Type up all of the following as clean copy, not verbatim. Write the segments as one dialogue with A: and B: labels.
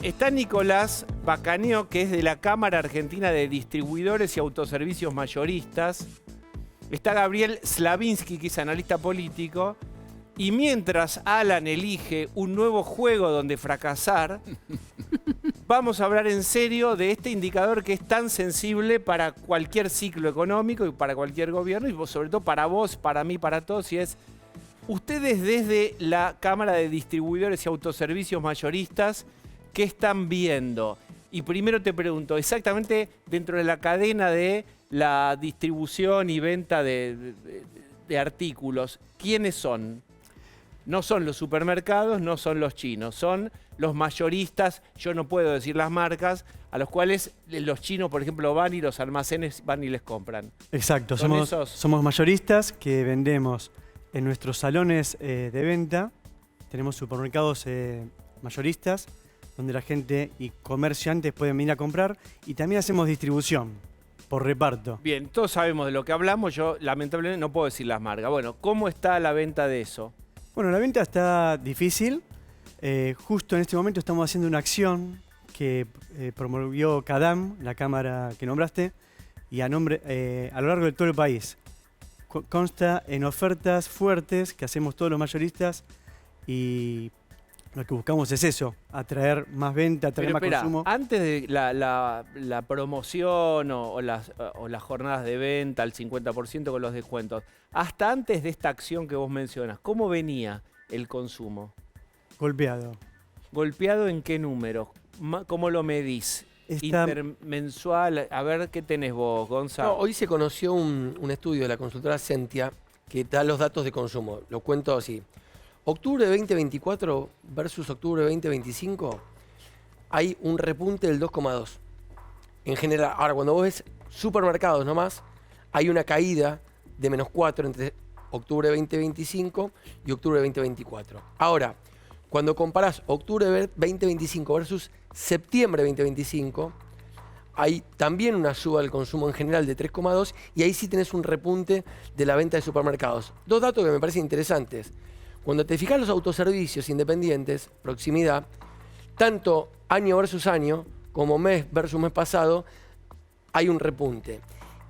A: Está Nicolás Bacaneo, que es de la Cámara Argentina de Distribuidores y Autoservicios Mayoristas. Está Gabriel Slavinsky, que es analista político. Y mientras Alan elige un nuevo juego donde fracasar, vamos a hablar en serio de este indicador que es tan sensible para cualquier ciclo económico y para cualquier gobierno, y sobre todo para vos, para mí, para todos, y es: ustedes desde la Cámara de Distribuidores y Autoservicios Mayoristas, ¿qué están viendo? Y primero te pregunto, exactamente dentro de la cadena de la distribución y venta de artículos, ¿quiénes son? No son los supermercados, no son los chinos, son los mayoristas, yo no puedo decir las marcas, a los cuales los chinos, por ejemplo, van y los almacenes van y les compran.
B: Exacto, somos mayoristas que vendemos en nuestros salones de venta. Tenemos supermercados mayoristas, donde la gente y comerciantes pueden venir a comprar, y también hacemos distribución por reparto.
A: Bien, todos sabemos de lo que hablamos, yo lamentablemente no puedo decir las marcas. Bueno, ¿cómo está la venta de eso?
B: Bueno, la venta está difícil. Justo en este momento estamos haciendo una acción que promovió CADAM, la cámara que nombraste, y a lo largo de todo el país. Consta en ofertas fuertes que hacemos todos los mayoristas, y lo que buscamos es eso, atraer más venta, atraer más consumo.
A: Antes de la promoción o las jornadas de venta al 50% con los descuentos, hasta antes de esta acción que vos mencionas, ¿cómo venía el consumo?
B: Golpeado.
A: ¿Golpeado en qué número? ¿Cómo lo medís? Intermensual. A ver, ¿qué tenés vos, Gonzalo?
C: No, hoy se conoció un estudio de la consultora Sentia que da los datos de consumo. Lo cuento así. Octubre de 2024 versus octubre de 2025 hay un repunte del 2,2. En general, ahora cuando vos ves supermercados nomás, hay una caída de -4 entre octubre de 2025 y octubre de 2024. Ahora, cuando comparás octubre de 2025 versus septiembre de 2025, hay también una suba del consumo en general de 3,2, y ahí sí tenés un repunte de la venta de supermercados. Dos datos que me parecen interesantes. Cuando te fijas los autoservicios independientes, proximidad, tanto año versus año como mes versus mes pasado, hay un repunte.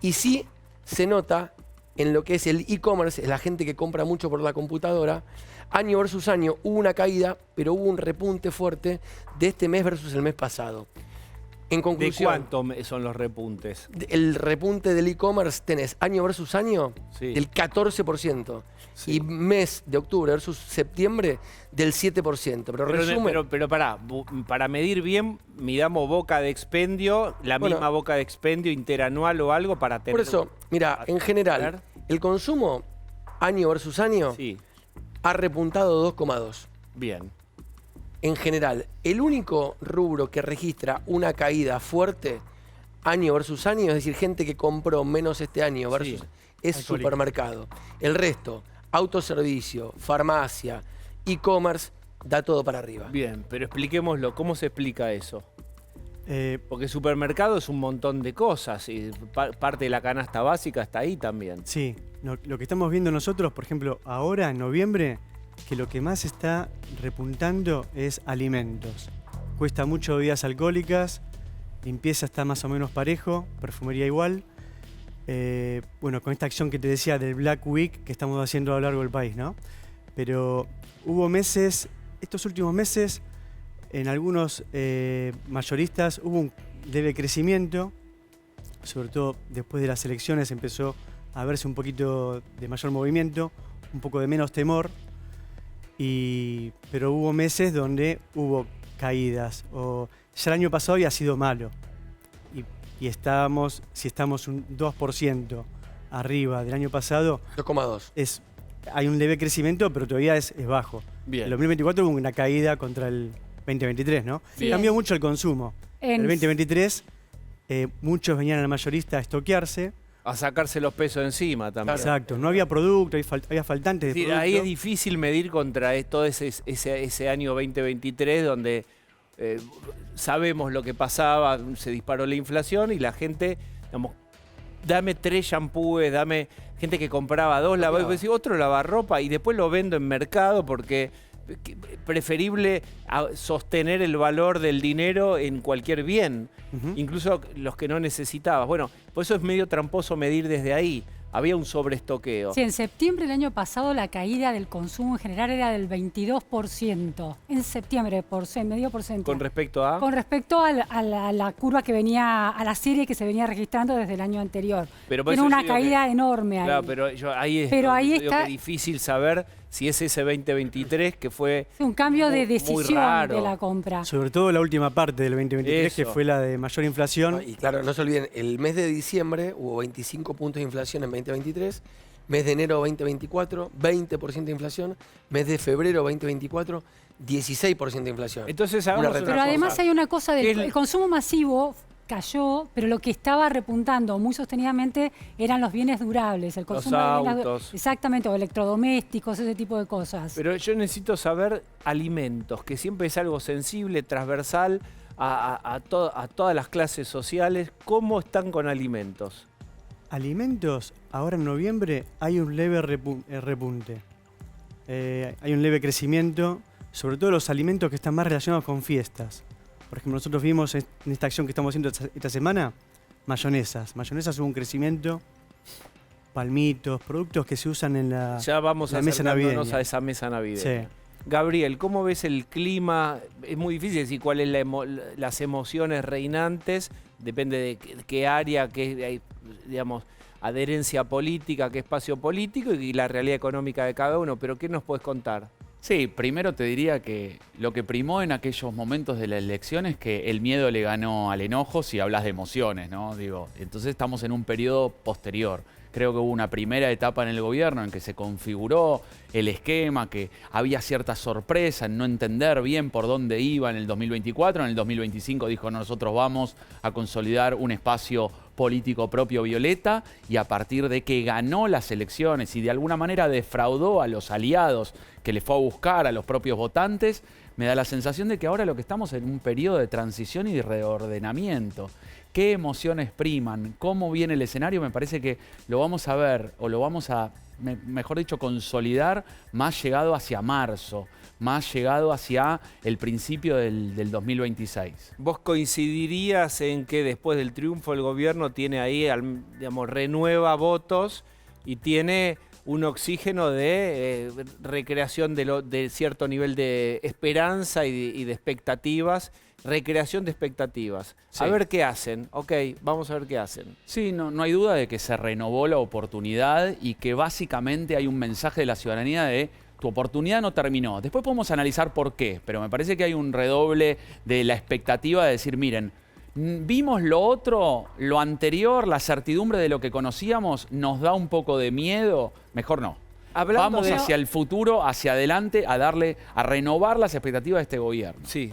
C: Y sí se nota en lo que es el e-commerce, la gente que compra mucho por la computadora, año versus año hubo una caída, pero hubo un repunte fuerte de este mes versus el mes pasado. En conclusión,
A: ¿de cuánto son los repuntes?
C: El repunte del e-commerce tenés año versus año del 14%.
A: Sí.
C: Y mes de octubre versus septiembre del 7%.
A: Pero para medir bien, midamos boca de expendio, misma boca de expendio interanual o algo para tener...
C: Por eso, mira, en general, el consumo año versus año ha repuntado 2,2.
A: Bien.
C: En general, el único rubro que registra una caída fuerte año versus año, es decir, gente que compró menos este año versus es supermercado. El resto, autoservicio, farmacia, e-commerce, da todo para arriba.
A: Bien, pero expliquémoslo. ¿Cómo se explica eso? Porque supermercado es un montón de cosas y parte de la canasta básica está ahí también.
B: Sí, lo que estamos viendo nosotros, por ejemplo, ahora en noviembre, que lo que más está repuntando es alimentos. Cuesta mucho bebidas alcohólicas, limpieza está más o menos parejo, perfumería igual. Bueno, con esta acción que te decía del Black Week que estamos haciendo a lo largo del país, ¿no? Pero hubo meses, estos últimos meses, en algunos mayoristas hubo un leve crecimiento, sobre todo después de las elecciones empezó a verse un poquito de mayor movimiento, un poco de menos temor. Pero hubo meses donde hubo caídas. Ya el año pasado había sido malo. Si estamos un 2% arriba del año pasado...
C: 2,2.
B: Hay un leve crecimiento, pero todavía es bajo.
A: Bien.
B: En el 2024 hubo una caída contra el 2023, ¿no?
A: Bien.
B: Cambió mucho el consumo. En el 2023 muchos venían al mayorista a estoquearse.
A: A sacarse los pesos encima también.
B: Exacto, no había producto, había faltantes de producto.
A: Ahí es difícil medir contra todo ese año 2023 donde sabemos lo que pasaba, se disparó la inflación y la gente, digamos, dame 3 shampoos, dame gente que compraba 2 lavados, otro lavarropa y después lo vendo en mercado porque preferible sostener el valor del dinero en cualquier bien, incluso los que no necesitabas. Bueno, por eso es medio tramposo medir desde ahí. Había un sobreestoqueo.
D: Sí, en septiembre del año pasado la caída del consumo en general era del 22%. En septiembre, medio por ciento.
A: ¿Con respecto a?
D: Con respecto a la curva que venía, a la serie que se venía registrando desde el año anterior.
A: Pero por
D: Tiene
A: eso
D: una
A: digo
D: caída enorme ahí.
A: Claro, pero ahí
D: está
A: que es difícil saber si es ese 2023 que fue
D: un cambio de
A: muy
D: decisión
A: raro.
D: de la compra.
B: Sobre todo la última parte del 2023, que
A: Eso.
B: fue la de mayor inflación.
C: Y claro, no se olviden, el mes de diciembre hubo 25 puntos de inflación en 2023, mes de enero 2024, 20% de inflación, mes de febrero 2024, 16% de inflación.
A: Entonces hagamos una
D: Pero además
A: cosa.
D: hay una cosa
A: ¿Qué es
D: el consumo masivo cayó, pero lo que estaba repuntando muy sostenidamente eran los bienes durables, el consumo de bienes
A: autos.
D: exactamente, o electrodomésticos, ese tipo de cosas.
A: Pero yo necesito saber alimentos, que siempre es algo sensible, transversal a todas las clases sociales. ¿Cómo están con alimentos?
B: Alimentos, ahora en noviembre hay un leve repunte. Hay un leve crecimiento, sobre todo los alimentos que están más relacionados con fiestas. Por ejemplo, nosotros vimos en esta acción que estamos haciendo esta semana, mayonesas. Mayonesas hubo un crecimiento, palmitos, productos que se usan en la,
A: Ya vamos
B: la mesa
A: acercándonos
B: navideña.
A: a esa mesa navideña.
B: Sí.
A: Gabriel, ¿cómo ves el clima? Es muy difícil decir cuáles las emociones reinantes, depende de qué área, qué, digamos, adherencia política, qué espacio político y la realidad económica de cada uno, pero ¿qué nos puedes contar?
E: Sí, primero te diría que lo que primó en aquellos momentos de la elección es que el miedo le ganó al enojo si hablas de emociones, ¿no? Digo, entonces estamos en un periodo posterior. Creo que hubo una primera etapa en el gobierno en que se configuró el esquema, que había cierta sorpresa en no entender bien por dónde iba en el 2024. En el 2025 dijo, nosotros vamos a consolidar un espacio político propio violeta, y a partir de que ganó las elecciones y de alguna manera defraudó a los aliados que le fue a buscar a los propios votantes, me da la sensación de que ahora lo que estamos en un periodo de transición y de reordenamiento. ¿Qué emociones priman? ¿Cómo viene el escenario? Me parece que lo vamos a ver, o lo vamos a, mejor dicho, consolidar más llegado hacia marzo, más llegado hacia el principio del 2026.
A: ¿Vos coincidirías en que después del triunfo el gobierno tiene ahí, digamos, renueva votos y tiene un oxígeno de recreación de cierto nivel de esperanza y de expectativas? Recreación de expectativas.
E: Sí.
A: A ver qué hacen. Ok, vamos a ver qué hacen.
E: Sí, no hay duda de que se renovó la oportunidad y que básicamente hay un mensaje de la ciudadanía de tu oportunidad no terminó. Después podemos analizar por qué, pero me parece que hay un redoble de la expectativa de decir, miren, vimos lo otro, lo anterior, la certidumbre de lo que conocíamos, nos da un poco de miedo, mejor no. Vamos hacia el futuro, hacia adelante, a renovar las expectativas de este gobierno.
A: Sí.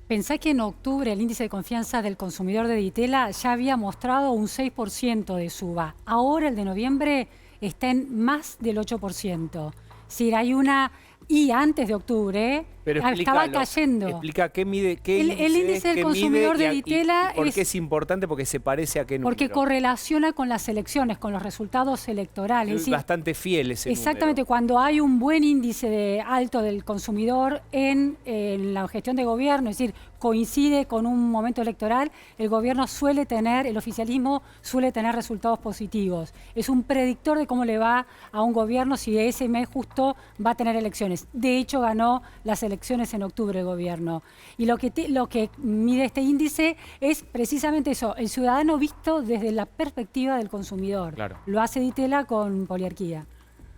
D: Pensá que en octubre el índice de confianza del consumidor de Ditela ya había mostrado un 6% de suba. Ahora el de noviembre está en más del 8%. Es decir, hay una... Y antes de octubre
A: Pero
D: estaba cayendo.
A: Explica qué mide,
D: El índice del consumidor de Ditela
A: ¿por qué es importante? Porque se parece a qué número.
D: Porque correlaciona con las elecciones, con los resultados electorales.
A: Es
D: decir,
A: bastante fiel ese
D: exactamente,
A: número.
D: cuando hay un buen índice alto del consumidor en la gestión de gobierno, es decir, coincide con un momento electoral, el gobierno suele tener, el oficialismo suele tener resultados positivos. Es un predictor de cómo le va a un gobierno si ese mes justo va a tener elecciones. De hecho, ganó las elecciones en octubre el gobierno. Y lo que mide este índice es precisamente eso, el ciudadano visto desde la perspectiva del consumidor.
E: Claro.
D: Lo hace Ditela con Poliarquía.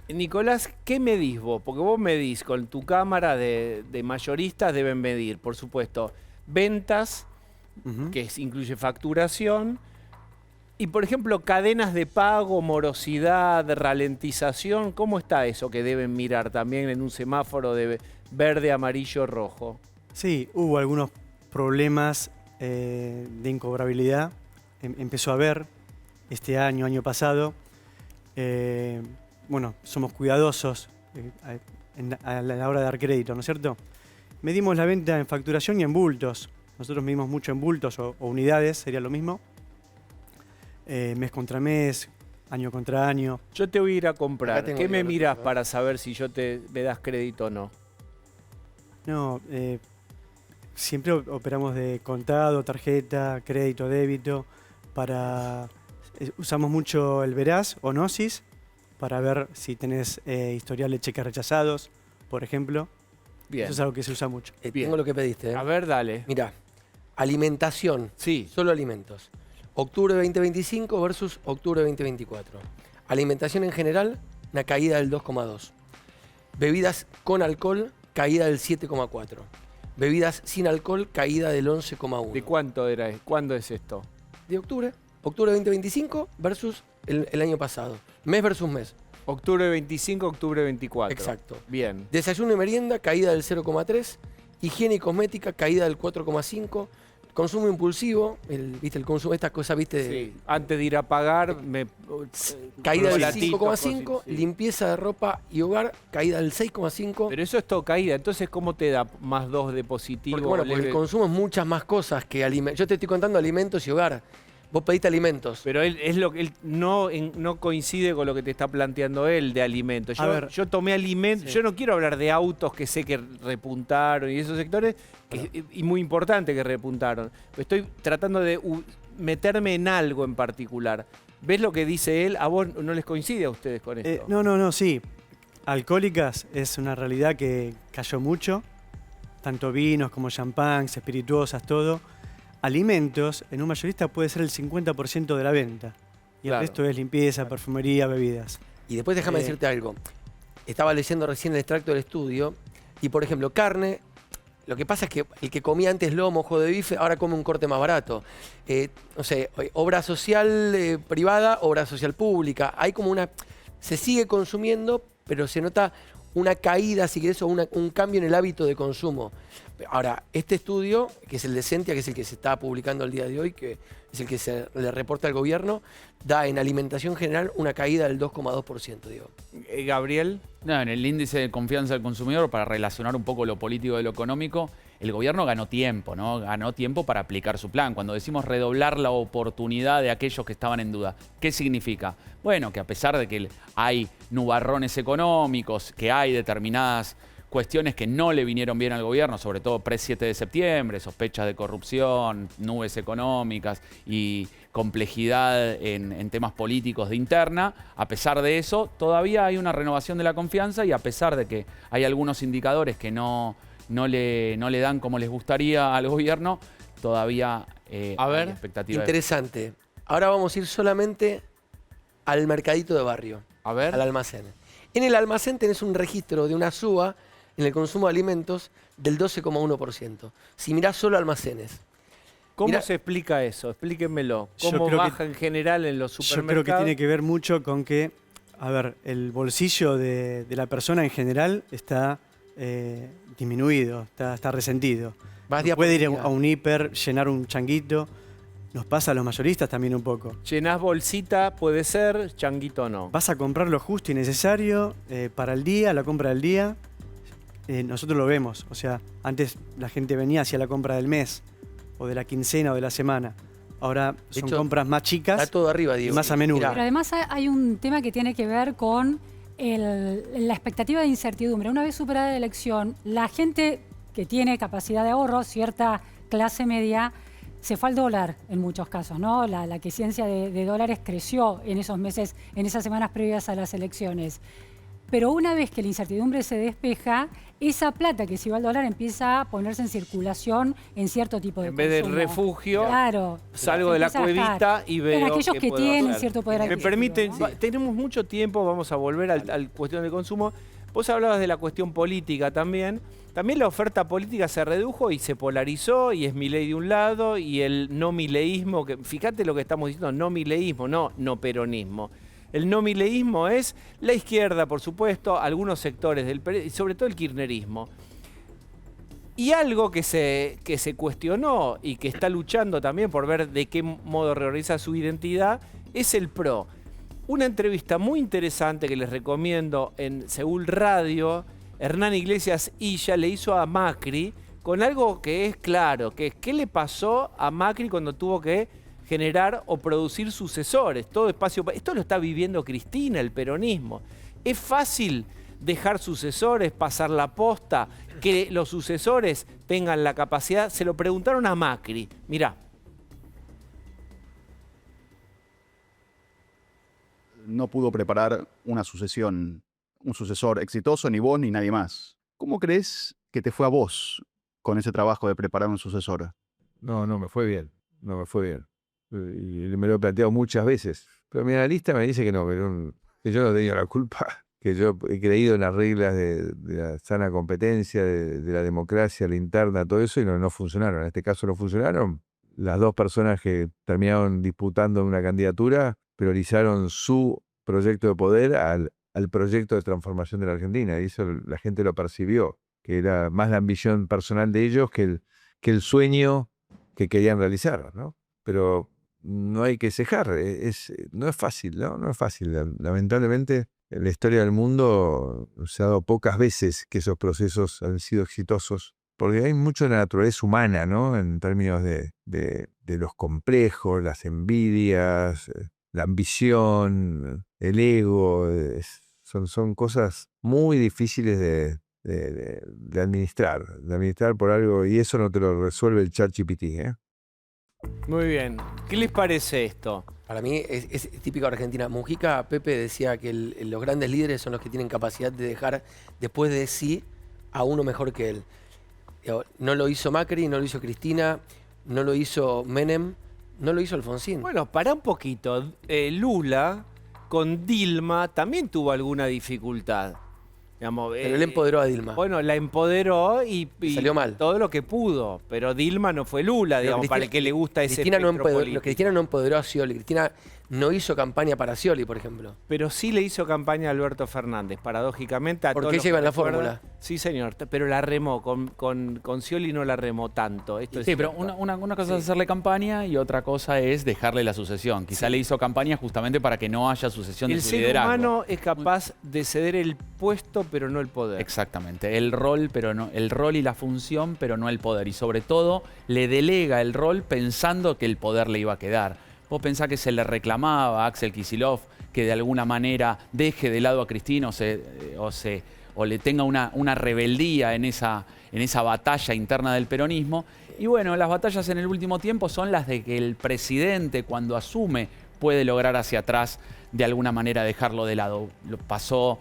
A: Nicolás, ¿qué medís vos? Porque vos medís con tu cámara de mayoristas, deben medir, por supuesto, ventas, que incluye facturación, y por ejemplo, cadenas de pago, morosidad, ralentización. ¿Cómo está eso que deben mirar también en un semáforo de verde, amarillo, rojo?
B: Sí, hubo algunos problemas de incobrabilidad. Empezó a haber este año, año pasado. Bueno, somos cuidadosos a la hora de dar crédito, ¿no es cierto? Medimos la venta en facturación y en bultos. Nosotros medimos mucho en bultos o unidades, sería lo mismo. Mes contra mes, año contra año.
A: Yo te voy a ir a comprar.
C: Acá tengo
A: ¿Qué
C: yo
A: me
C: lo
A: mirás
C: tengo.
A: para saber si me das crédito o no?
B: No, siempre operamos de contado, tarjeta, crédito, débito. Usamos mucho el Veraz o Gnosis para ver si tenés historial de cheques rechazados, por ejemplo.
A: Bien.
B: Eso es algo que se usa mucho.
A: Bien.
C: Tengo lo que pediste.
A: A ver, dale.
C: Mira, alimentación.
A: Sí.
C: Solo alimentos. Octubre 2025 versus octubre 2024. Alimentación en general, una caída del 2,2. Bebidas con alcohol, caída del 7,4. Bebidas sin alcohol, caída del 11,1.
A: ¿De cuánto era? ¿Cuándo es esto?
C: De octubre. Octubre 2025 versus el año pasado. Mes versus mes.
A: Octubre 25, octubre 24.
C: Exacto.
A: Bien.
C: Desayuno y merienda, caída del 0,3. Higiene y cosmética, caída del 4,5. Consumo impulsivo, ¿viste? El consumo, estas cosas, ¿viste?
A: Sí. Antes de ir a pagar,
C: Caída del
A: chocolatitos,
C: 5,5.
A: cosas, sí.
C: Limpieza de ropa y hogar, caída del 6,5.
A: Pero eso es todo caída. Entonces, ¿cómo te da más 2 de positivo?
C: Porque el consumo es muchas más cosas que alimentos. Yo te estoy contando alimentos y hogar. Vos pediste alimentos.
A: Pero él no coincide con lo que te está planteando él de alimentos. Yo tomé alimentos.
B: Sí.
A: Yo no quiero hablar de autos que sé que repuntaron y esos sectores, y muy importante que repuntaron. Estoy tratando de meterme en algo en particular. ¿Ves lo que dice él? ¿A vos no les coincide a ustedes con esto?
B: No, sí. Alcohólicas es una realidad que cayó mucho. Tanto vinos como champán, espirituosas, todo. Alimentos, en un mayorista puede ser el 50% de la venta. Y
A: Claro.
B: el resto es limpieza, perfumería, bebidas.
C: Y después déjame decirte algo. Estaba leyendo recién el extracto del estudio. Y por ejemplo, carne. Lo que pasa es que el que comía antes lomo, ojo de bife, ahora come un corte más barato. No sé, obra social privada, obra social pública. Hay como una... Se sigue consumiendo, pero se nota una caída, si querés, o un cambio en el hábito de consumo. Ahora, este estudio, que es el de Sentia, que es el que se está publicando el día de hoy, que es el que se le reporta al gobierno, da en alimentación general una caída del 2,2%, digo.
A: Gabriel.
E: No, en el índice de confianza del consumidor, para relacionar un poco lo político de lo económico, el gobierno ganó tiempo, ¿no? Ganó tiempo para aplicar su plan. Cuando decimos redoblar la oportunidad de aquellos que estaban en duda, ¿qué significa? Bueno, que a pesar de que hay nubarrones económicos, que hay determinadas cuestiones que no le vinieron bien al gobierno, sobre todo pre-7 de septiembre, sospechas de corrupción, nubes económicas y complejidad en temas políticos de interna. A pesar de eso, todavía hay una renovación de la confianza y a pesar de que hay algunos indicadores que no le dan como les gustaría al gobierno, todavía hay expectativa.
C: Interesante. Ahora vamos a ir solamente al mercadito de barrio,
A: A ver.
C: al almacén. En el almacén tenés un registro de una suba en el consumo de alimentos del 12,1%. Si mirás solo almacenes.
A: ¿Cómo
C: Mirá,
A: se explica eso? Explíquenmelo.
B: Yo
A: ¿Cómo
B: creo que-
A: baja en general en los
B: Yo
A: supermercados?
B: creo que tiene que ver mucho con que, a ver, el bolsillo de la persona en general está disminuido, está resentido.
C: vas día por
B: Puede ir
C: día.
B: a un hiper, llenar un changuito. Nos pasa a los mayoristas también un poco.
A: Llenás bolsita, puede ser, changuito no.
B: Vas a comprar lo justo y necesario para el día, la compra del día. Nosotros lo vemos. O sea, antes la gente venía hacia la compra del mes, o de la quincena, o de la semana. Ahora
C: De
B: son
C: hecho,
B: compras más
C: Está
B: chicas.
C: todo arriba, Diego.
B: más a menudo.
C: Mirá,
D: Pero además hay un tema que tiene que ver con la expectativa de incertidumbre. Una vez superada la elección, la gente que tiene capacidad de ahorro, cierta clase media, se fue al dólar en muchos casos, ¿no? La aquiescencia de dólares creció en esos meses, en esas semanas previas a las elecciones. Pero una vez que la incertidumbre se despeja, esa plata que se iba al dólar empieza a ponerse en circulación en cierto tipo de
A: En vez del
D: consumo.
A: refugio,
D: Claro.
A: salgo
D: Se
A: de la
D: empieza a gastar.
A: cuevita y veo
D: En aquellos
A: qué
D: que
A: puedo
D: tienen
A: hacer.
D: cierto poder
A: Me
D: adquisitivo,
A: permiten,
D: ¿no?
A: tenemos mucho tiempo, vamos a volver al cuestión del consumo. Vos hablabas de la cuestión política también. También la oferta política se redujo y se polarizó y es Milei de un lado y el no mileísmo, que fíjate lo que estamos diciendo, no mileísmo, no peronismo. El no mileísmo es la izquierda, por supuesto, algunos sectores del y sobre todo el kirchnerismo. Y algo que se cuestionó y que está luchando también por ver de qué modo reorganiza su identidad es el PRO. Una entrevista muy interesante que les recomiendo en Seúl Radio, Hernán Iglesias Illa le hizo a Macri con algo que es claro, que es qué le pasó a Macri cuando tuvo que generar o producir sucesores. Todo espacio, esto lo está viviendo Cristina, el peronismo. Es fácil dejar sucesores, pasar la posta, que los sucesores tengan la capacidad. Se lo preguntaron a Macri. Mirá.
F: No pudo preparar una sucesión, un sucesor exitoso, ni vos ni nadie más. ¿Cómo crees que te fue a vos con ese trabajo de preparar un sucesor?
G: No, no me fue bien. No me fue bien. Y me lo he planteado muchas veces. Pero mi analista me dice que no, que yo no tenía la culpa, que yo he creído en las reglas de la sana competencia, de la democracia, la interna, todo eso, y no funcionaron. En este caso no funcionaron. Las dos personas que terminaron disputando una candidatura priorizaron su proyecto de poder al proyecto de transformación de la Argentina. Y eso la gente lo percibió, que era más la ambición personal de ellos que el sueño que querían realizar, ¿no? Pero no hay que cejar, no es fácil, ¿no? No es fácil. Lamentablemente, en la historia del mundo se ha dado pocas veces que esos procesos han sido exitosos, porque hay mucho de la naturaleza humana, ¿no? En términos de los complejos, las envidias, la ambición, el ego, son cosas muy difíciles de administrar por algo, y eso no te lo resuelve el ChatGPT, ¿eh?
A: Muy bien. ¿Qué les parece esto?
C: Para mí es típico de Argentina. Mujica, Pepe, decía que los grandes líderes son los que tienen capacidad de dejar después de sí a uno mejor que él. No lo hizo Macri, no lo hizo Cristina, no lo hizo Menem, no lo hizo Alfonsín.
A: Bueno, pará un poquito. Lula con Dilma también tuvo alguna dificultad. Digamos,
C: Pero él empoderó a Dilma.
A: Bueno, la empoderó y
C: salió mal.
A: Todo lo que pudo. Pero Dilma no fue Lula, digamos, para el que le gusta ese espectro político.
C: Cristina no empoderó a Scioli. Cristina no hizo campaña para Scioli, por ejemplo.
A: Pero sí le hizo campaña a Alberto Fernández, paradójicamente.
C: Porque ella iba en la fórmula.
A: Sí, señor, pero la remó. Con Scioli no la remó tanto. Esto es
E: Sí,
A: cierto.
E: pero una cosa es hacerle campaña y otra cosa es dejarle la sucesión. Quizá le hizo campaña justamente para que no haya sucesión de
A: El
E: su
A: ser
E: liderazgo.
A: humano es capaz de ceder el puesto, pero no el poder.
E: Exactamente, el rol y la función, pero no el poder. Y sobre todo, le delega el rol pensando que el poder le iba a quedar. Vos pensás que se le reclamaba a Axel Kicillof que de alguna manera deje de lado a Cristina o le tenga una rebeldía en esa batalla interna del peronismo. Y bueno, las batallas en el último tiempo son las de que el presidente, cuando asume, puede lograr hacia atrás de alguna manera dejarlo de lado. Lo pasó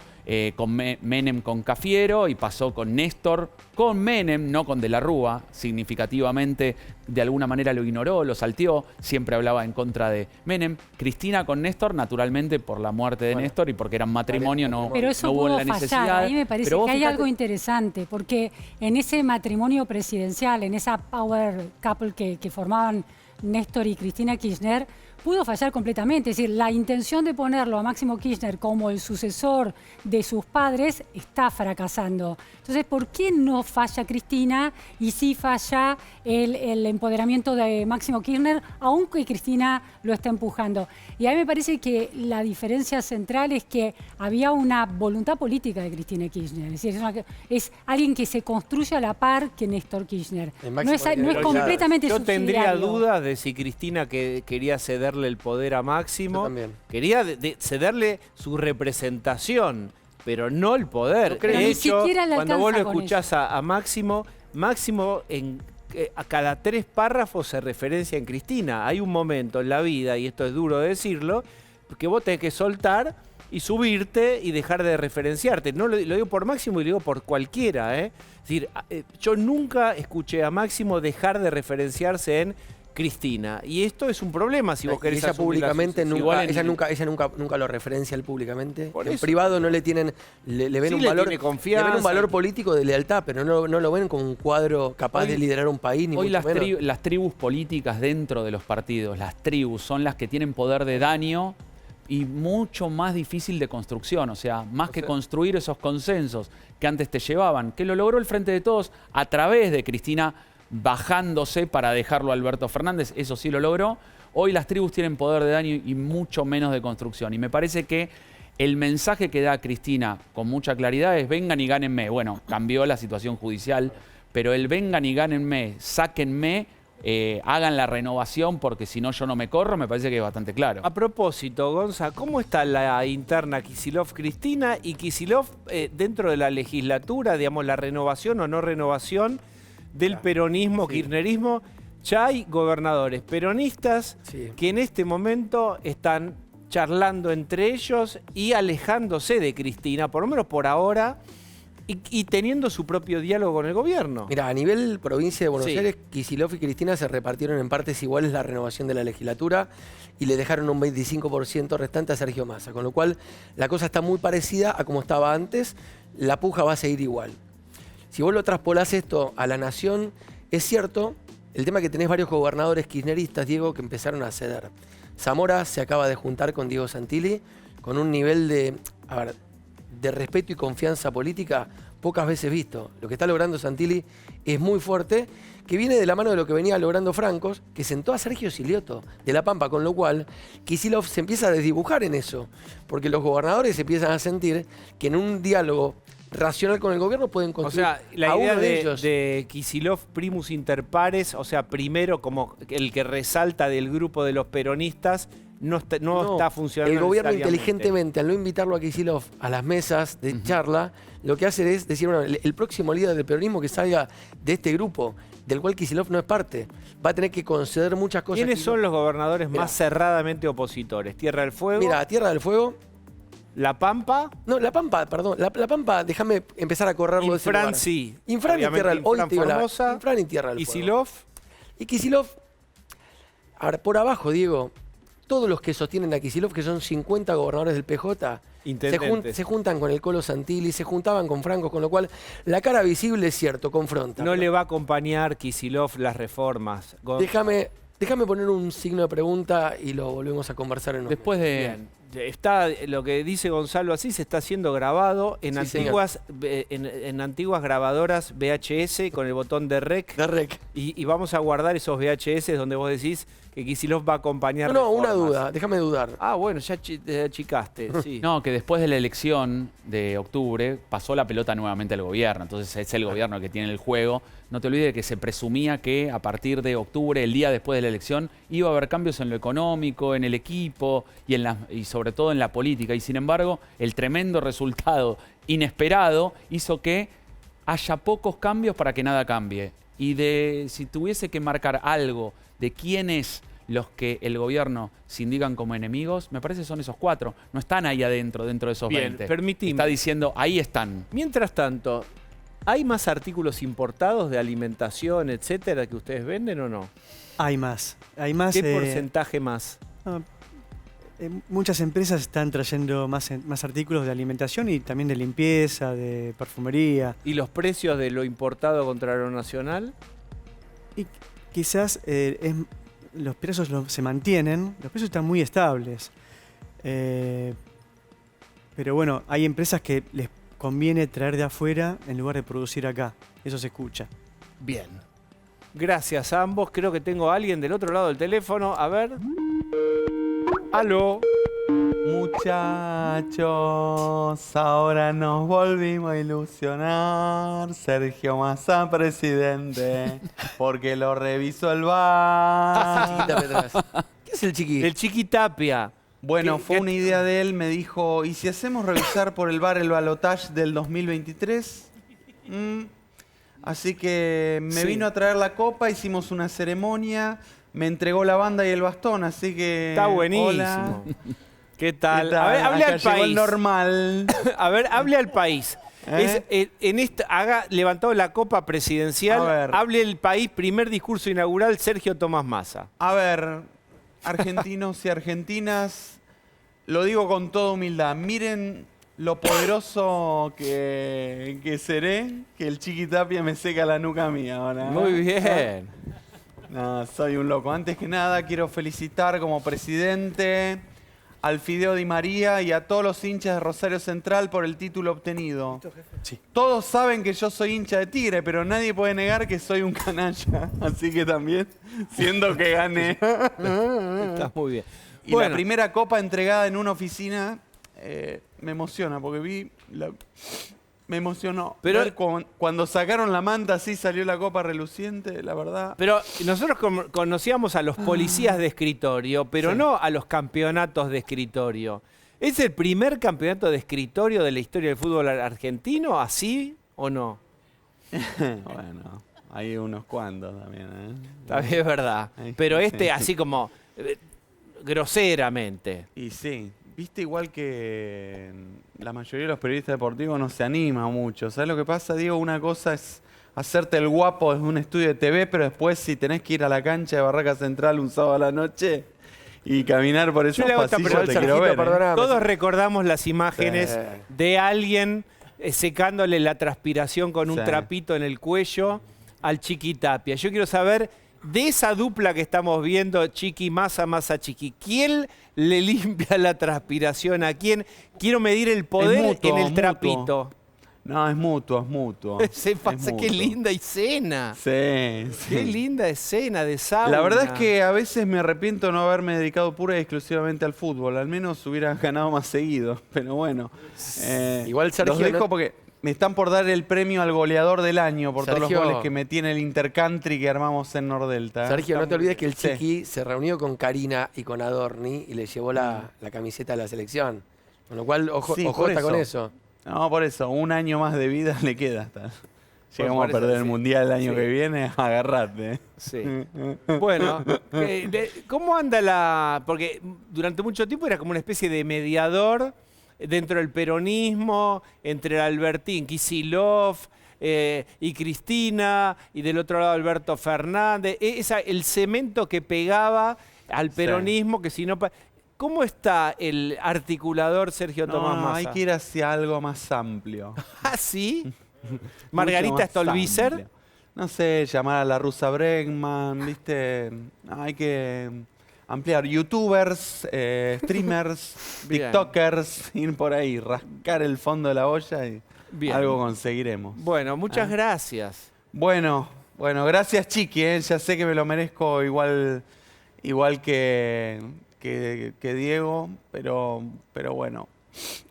E: con Menem con Cafiero y pasó con Néstor con Menem, no con De la Rúa. Significativamente, de alguna manera lo ignoró, lo salteó, siempre hablaba en contra de Menem. Cristina con Néstor, naturalmente por la muerte de Néstor y porque eran matrimonio, no
D: Pero eso
E: no hubo
D: pudo
E: la necesidad.
D: fallar. A mí me parece
E: Pero vos
D: que hay
E: fijate-
D: algo interesante, porque en ese matrimonio presidencial, en esa power couple que formaban Néstor y Cristina Kirchner, pudo fallar completamente. Es decir, la intención de ponerlo a Máximo Kirchner como el sucesor de sus padres está fracasando. Entonces, ¿por qué no falla Cristina y sí falla el empoderamiento de Máximo Kirchner, aunque Cristina lo está empujando? Y a mí me parece que la diferencia central es que había una voluntad política de Cristina Kirchner. Es decir, es alguien que se construye a la par que Néstor Kirchner. No es
A: Pero
D: completamente
A: yo tendría
D: subsidiario.
A: dudas de si Cristina quería cederle el poder a Máximo.
C: Yo también.
A: Quería cederle su representación, pero no el poder.
C: No creo.
A: De
D: Ni
A: hecho,
D: siquiera le
A: cuando vos lo
D: alcanza con
A: escuchás a Máximo a cada 3 párrafos se referencia en Cristina. Hay un momento en la vida, y esto es duro de decirlo, que vos tenés que soltar y subirte y dejar de referenciarte. No lo digo por Máximo y lo digo por cualquiera, ¿eh? Es decir, yo nunca escuché a Máximo dejar de referenciarse en Cristina. Y esto es un problema si vos querés
C: ella
A: asumir la
C: públicamente
A: sucesión.
C: ella nunca lo referencia él públicamente.
A: Por
C: En
A: eso.
C: privado no le tienen, le ven
A: Sí,
C: un
A: le
C: valor,
A: tiene confianza.
C: le ven un valor político de lealtad, pero no lo ven como un cuadro capaz
E: Hoy-
C: de liderar un país, ni
E: Hoy
C: mucho menos.
E: las tribus políticas dentro de los partidos, las tribus, son las que tienen poder de daño y mucho más difícil de construcción. O sea, más que construir esos consensos que antes te llevaban, que lo logró el Frente de Todos a través de Cristina bajándose para dejarlo a Alberto Fernández, eso sí lo logró. Hoy las tribus tienen poder de daño y mucho menos de construcción. Y me parece que el mensaje que da Cristina con mucha claridad es vengan y gánenme. Bueno, cambió la situación judicial, pero el vengan y gánenme, sáquenme, hagan la renovación porque si no yo no me corro, me parece que es bastante claro.
A: A propósito, Gonza, ¿cómo está la interna Kicillof-Cristina y Kicillof dentro de la legislatura, digamos, la renovación o no renovación del peronismo, kirchnerismo? Ya hay gobernadores peronistas que en este momento están charlando entre ellos y alejándose de Cristina, por lo menos por ahora, y teniendo su propio diálogo con el gobierno.
C: Mira, a nivel provincia de Buenos Aires, Kicillof y Cristina se repartieron en partes iguales la renovación de la legislatura y le dejaron un 25% restante a Sergio Massa, con lo cual la cosa está muy parecida a como estaba antes, la puja va a seguir igual. Si vos lo traspolás esto a la nación, es cierto, el tema es que tenés varios gobernadores kirchneristas, Diego, que empezaron a ceder. Zamora se acaba de juntar con Diego Santilli con un nivel de respeto y confianza política pocas veces visto. Lo que está logrando Santilli es muy fuerte, que viene de la mano de lo que venía logrando Francos, que sentó a Sergio Silioto de La Pampa, con lo cual Kicillof se empieza a desdibujar en eso, porque los gobernadores empiezan a sentir que en un diálogo racional con el gobierno pueden construir.
A: O sea, la
C: a
A: idea
C: uno de ellos.
A: de Kicillof primus inter pares, o sea, primero como el que resalta del grupo de los peronistas, no está funcionando.
C: El gobierno
A: necesariamente.
C: inteligentemente, al no invitarlo a Kicillof a las mesas de charla, lo que hace es decir, bueno, el próximo líder del peronismo que salga de este grupo, del cual Kicillof no es parte, va a tener que conceder muchas cosas.
A: ¿Quiénes son los gobernadores más cerradamente opositores? Tierra del Fuego.
C: Mira, Tierra del Fuego.
A: La Pampa.
C: No, La Pampa, perdón. La Pampa, déjame empezar a correrlo de ese lugar.
A: Infran sí.
C: Infran y Tierra del Fuego.
A: Infran Formosa.
C: Infran y Tierra del Fuego.
A: Kicillof.
C: Y Kicillof, ahora, por abajo, Diego, todos los que sostienen a Kicillof, que son 50 gobernadores del PJ, se juntan con el Colo Santilli, se juntaban con Franco, con lo cual la cara visible es cierto, confronta.
A: No le va a acompañar Kicillof las reformas.
C: Déjame poner un signo de pregunta y lo volvemos a conversar en un
E: Después de...
A: Bien. Está, lo que dice Gonzalo así se está haciendo grabado en, en antiguas grabadoras VHS con el botón de rec. Y vamos a guardar esos VHS donde vos decís que Kicillof va a acompañar.
C: No, una duda, déjame dudar.
A: Ah, bueno, ya achicaste, sí.
E: No, que después de la elección de octubre pasó la pelota nuevamente al gobierno. Entonces es el gobierno el que tiene el juego. No te olvides que se presumía que a partir de octubre, el día después de la elección, iba a haber cambios en lo económico, en el equipo y sobre todo en la política. Y sin embargo, el tremendo resultado inesperado hizo que haya pocos cambios para que nada cambie. Y si tuviese que marcar algo de quiénes los que el gobierno se indican como enemigos, me parece que son esos 4. No están ahí adentro, dentro de esos 20.
A: Permitime.
E: Está diciendo, ahí están.
A: Mientras tanto, ¿hay más artículos importados de alimentación, etcétera, que ustedes venden o no?
B: Hay más.
A: ¿Qué porcentaje más?
B: Muchas empresas están trayendo más artículos de alimentación y también de limpieza, de perfumería.
A: ¿Y los precios de lo importado contra lo nacional?
B: Y quizás los precios se mantienen, los precios están muy estables. Pero bueno, hay empresas que les conviene traer de afuera en lugar de producir acá. Eso se escucha.
A: Bien. Gracias a ambos. Creo que tengo a alguien del otro lado del teléfono. A ver. Aló.
H: Muchachos, ahora nos volvimos a ilusionar. Sergio Massa, presidente, porque lo revisó el VAR.
C: ¿Qué es el Chiqui?
A: El Chiqui Tapia.
H: Bueno, fue una idea de él, me dijo, ¿y si hacemos revisar por el VAR el balotaje del 2023? Así que me vino a traer la copa, hicimos una ceremonia, me entregó la banda y el bastón, así que...
A: Está buenísimo.
H: Hola.
A: ¿Qué tal?
H: ¿Qué tal?
A: A ver, hable
H: Acá
A: al
H: llegó
A: país.
H: el normal.
A: A ver, hable al país. Haga levantado la copa presidencial.
H: A ver.
A: Hable el país, primer discurso inaugural, Sergio Tomás Massa.
H: A ver, argentinos y argentinas, lo digo con toda humildad, miren lo poderoso que seré, que el Chiqui Tapia me seca la nuca mía ahora.
A: Muy bien.
H: No, soy un loco. Antes que nada, quiero felicitar como presidente al Fideo Di María y a todos los hinchas de Rosario Central por el título obtenido.
B: Sí.
H: Todos saben que yo soy hincha de Tigre, pero nadie puede negar que soy un canalla. Así que también, siendo que gané.
A: Está muy bien.
H: Y la primera copa entregada en una oficina me emociona porque vi Me emocionó.
A: Pero-
H: Ver cuando sacaron la manta así salió la copa reluciente, la verdad.
A: Pero nosotros conocíamos a los policías de escritorio, pero
H: Sí.
A: no a los campeonatos de escritorio. ¿Es el primer campeonato de escritorio de la historia del fútbol argentino, así o no?
H: Bueno, hay unos cuantos también, ¿eh?
A: También es verdad.
H: Ay,
A: Pero
H: sí.
A: este así como groseramente.
H: Y sí, viste igual que la mayoría de los periodistas deportivos no se anima mucho. ¿Sabes lo que pasa, Diego? Una cosa es hacerte el guapo desde un estudio de TV, pero después si tenés que ir a la cancha de Barraca Central un sábado a la noche y caminar por esos
A: le hago esta
H: pasillos,
A: pregunta,
H: te quiero
C: Sergito,
H: ver, ¿eh?
C: perdóname.
A: Todos recordamos las imágenes
C: Sí.
A: de alguien secándole la transpiración con un
H: Sí.
A: trapito en el cuello al Chiqui Tapia. Yo quiero saber, de esa dupla que estamos viendo, Chiqui Massa, Massa Chiqui, ¿quién le limpia la transpiración a quién? Quiero medir el poder
H: mutuo,
A: en el
H: mutuo.
A: trapito.
H: No, es mutuo, es mutuo.
A: Se
H: Es
A: pasa, qué
H: mutuo.
A: linda escena.
H: Sí, sí.
A: Qué linda escena de sauna.
H: La verdad es que a veces me arrepiento de no haberme dedicado pura y exclusivamente al fútbol. Al menos hubiera ganado más seguido. Pero bueno.
C: Igual, Sergio,
H: los dejo
C: no-
H: porque me están por dar el premio al goleador del año por todos
C: Sergio.
H: los goles que metí en el Intercountry que armamos en Nordelta. ¿eh?
C: Sergio, no te olvides que el
H: Sí.
C: Chiqui se reunió con Karina y con Adorni y le llevó la camiseta de la selección. Con lo cual, ojo,
H: Sí,
C: ojo
H: por
C: está con
H: eso.
C: eso.
H: No, por eso. Un año más de vida le queda hasta. Llegamos
A: por
H: a perder
A: eso,
H: el
A: sí.
H: Mundial el año
A: Sí.
H: que viene. Agarrate.
A: Sí. Bueno, ¿cómo anda la...? Porque durante mucho tiempo era como una especie de mediador dentro del peronismo, entre Albertín, Kicillof y Cristina, y del otro lado Alberto Fernández. El cemento que pegaba al peronismo, que si no... ¿Cómo está el articulador Sergio Tomás
H: No,
A: Massa?
H: hay que ir hacia algo más amplio.
A: ¿Ah, sí?
H: Mucho
A: Margarita
H: más
A: Stolbizer.
H: amplio. No sé, llamar a la rusa Bregman, ¿viste? Hay que ampliar. YouTubers, streamers,
A: Bien.
H: TikTokers, ir por ahí, rascar el fondo de la olla y
A: Bien.
H: algo conseguiremos.
A: Bueno, muchas gracias.
H: Bueno, gracias Chiqui, ¿eh? Ya sé que me lo merezco igual que Diego, pero bueno.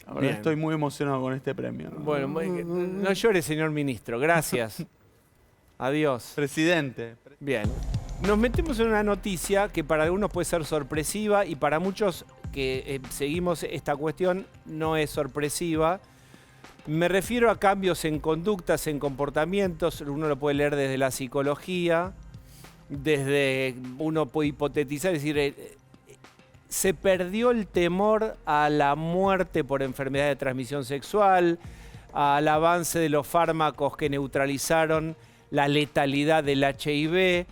H: Ahora
A: Bien.
H: estoy muy emocionado con este premio.
A: Bueno, no llore, señor ministro. Gracias. Adiós.
H: Presidente.
A: Bien. Nos metemos en una noticia que para algunos puede ser sorpresiva y para muchos que seguimos esta cuestión no es sorpresiva. Me refiero a cambios en conductas, en comportamientos. Uno lo puede leer desde la psicología, uno puede hipotetizar, es decir, se perdió el temor a la muerte por enfermedad de transmisión sexual, al avance de los fármacos que neutralizaron la letalidad del HIV.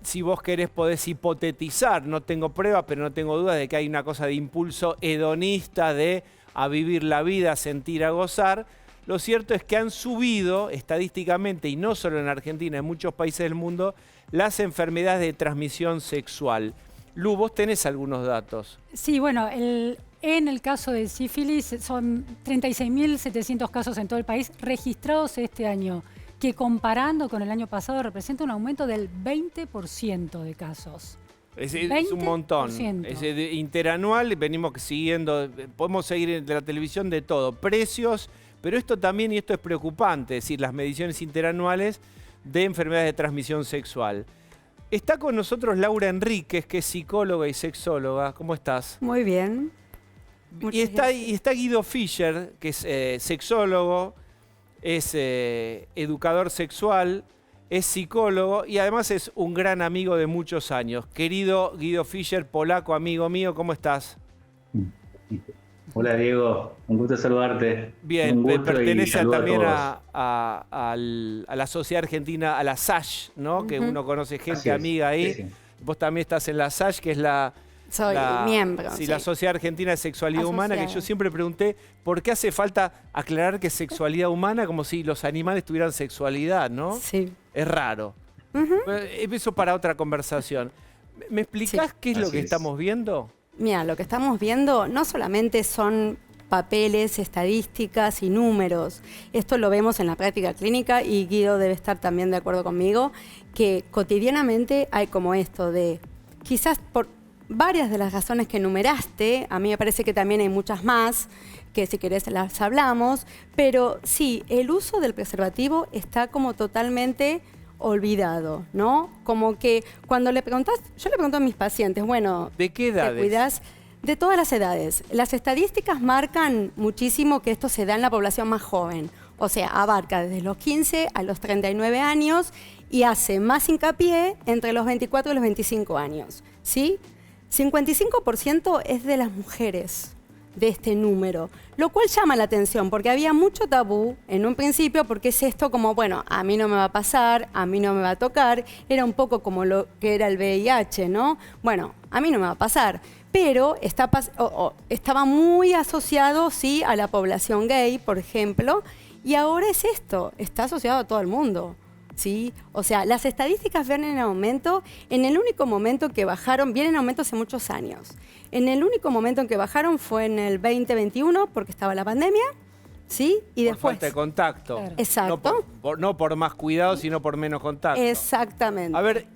A: Si vos querés podés hipotetizar, no tengo pruebas, pero no tengo dudas de que hay una cosa de impulso hedonista de a vivir la vida, a sentir, a gozar. Lo cierto es que han subido estadísticamente, y no solo en Argentina, en muchos países del mundo, las enfermedades de transmisión sexual. Lu, vos tenés algunos datos.
D: Sí, bueno, en el caso de sífilis son 36.700 casos en todo el país registrados este año, que comparando con el año pasado representa un aumento del 20% de casos.
A: Es un montón.
D: 20%.
A: Es interanual, venimos siguiendo, podemos seguir de la televisión de todo. Precios, pero esto también, y esto es preocupante, es decir, las mediciones interanuales de enfermedades de transmisión sexual. Está con nosotros Laura Enríquez, que es psicóloga y sexóloga. ¿Cómo estás?
I: Muy bien.
A: Y
I: Muchas
A: está Guido Fischer, que es sexólogo, es educador sexual, es psicólogo y además es un gran amigo de muchos años. Querido Guido Fischer, polaco, amigo mío, ¿cómo estás?
J: Hola Diego, un gusto saludarte.
A: Bien,
J: Un gusto y
A: pertenece
J: saludo
A: también
J: todos.
A: a la Sociedad Argentina, a la SASH, ¿no? Que uno conoce gente
J: Así es,
A: amiga ahí.
J: sí, sí.
A: Vos también estás en la SASH, que es
I: Soy miembro.
A: Sí,
I: sí.
A: la Sociedad Argentina de Sexualidad Humana, que yo
I: Asociada.
A: siempre pregunté por qué hace falta aclarar que es sexualidad humana como si los animales tuvieran sexualidad, ¿no?
I: Sí.
A: Es raro. Eso para otra conversación. ¿Me explicás
I: Sí.
A: qué es lo
J: Así
A: que
J: es.
A: estamos viendo?
I: Mira, lo que estamos viendo no solamente son papeles, estadísticas y números. Esto lo vemos en la práctica clínica y Guido debe estar también de acuerdo conmigo, que cotidianamente hay como esto de quizás varias de las razones que enumeraste. A mí me parece que también hay muchas más, que si querés las hablamos. Pero sí, el uso del preservativo está como totalmente olvidado, ¿no? Como que cuando le preguntás, yo le pregunto a mis pacientes, bueno,
A: ¿de qué edades?
I: ¿te cuidás? De todas las edades. Las estadísticas marcan muchísimo que esto se da en la población más joven. O sea, abarca desde los 15 a los 39 años y hace más hincapié entre los 24 y los 25 años, ¿sí? 55% es de las mujeres de este número, lo cual llama la atención porque había mucho tabú en un principio porque es esto como, bueno, a mí no me va a pasar, a mí no me va a tocar, era un poco como lo que era el VIH, ¿no? Bueno, a mí no me va a pasar, pero estaba muy asociado, sí, a la población gay, por ejemplo, y ahora es esto, está asociado a todo el mundo, ¿sí? O sea, las estadísticas vienen en aumento, en el único momento que bajaron, vienen en aumento hace muchos años. En el único momento en que bajaron fue en el 2021, porque estaba la pandemia, ¿sí? Y
A: Por
I: después...
A: falta de contacto.
I: Claro. Exacto.
A: No por más cuidado, sino por menos contacto.
I: Exactamente.
A: A ver,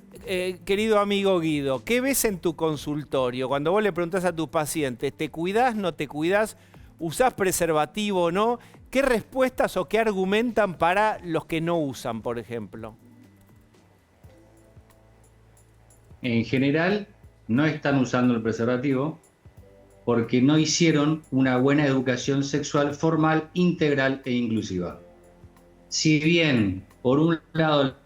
A: querido amigo Guido, ¿qué ves en tu consultorio? Cuando vos le preguntás a tus pacientes, ¿te cuidás, no te cuidás? ¿Usás preservativo o no? ¿Qué respuestas o qué argumentan para los que no usan, por ejemplo?
J: En general, no están usando el preservativo porque no hicieron una buena educación sexual formal, integral e inclusiva. Si bien, por un lado,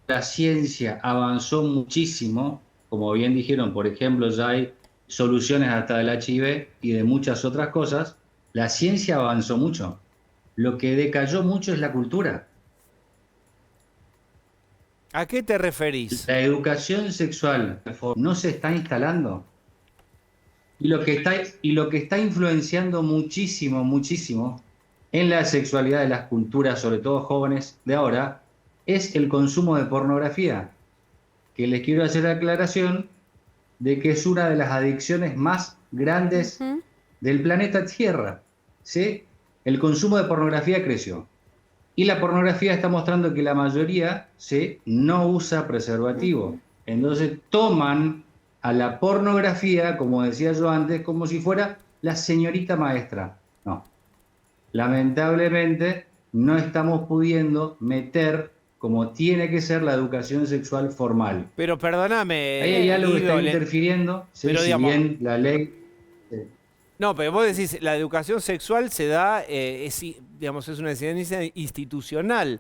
J: la ciencia avanzó muchísimo, como bien dijeron, por ejemplo, ya hay soluciones hasta del HIV y de muchas otras cosas, la ciencia avanzó mucho. Lo que decayó mucho es la cultura.
A: ¿A qué te referís?
J: La educación sexual no se está instalando. Y lo que está influenciando muchísimo, muchísimo en la sexualidad de las culturas, sobre todo jóvenes de ahora, es el consumo de pornografía. Que les quiero hacer la aclaración de que es una de las adicciones más grandes del planeta Tierra, ¿sí? El consumo de pornografía creció. Y la pornografía está mostrando que la mayoría, ¿sí?, no usa preservativo. Entonces toman a la pornografía, como decía yo antes, como si fuera la señorita maestra. No. Lamentablemente no estamos pudiendo meter como tiene que ser la educación sexual formal.
A: Pero perdóname.
J: Ahí hay algo que está
A: Guido,
J: interfiriendo, ¿sí?
A: pero
J: Si
A: digamos,
J: bien la ley...
A: No, pero vos decís, la educación sexual se da, digamos, es una enseñanza institucional,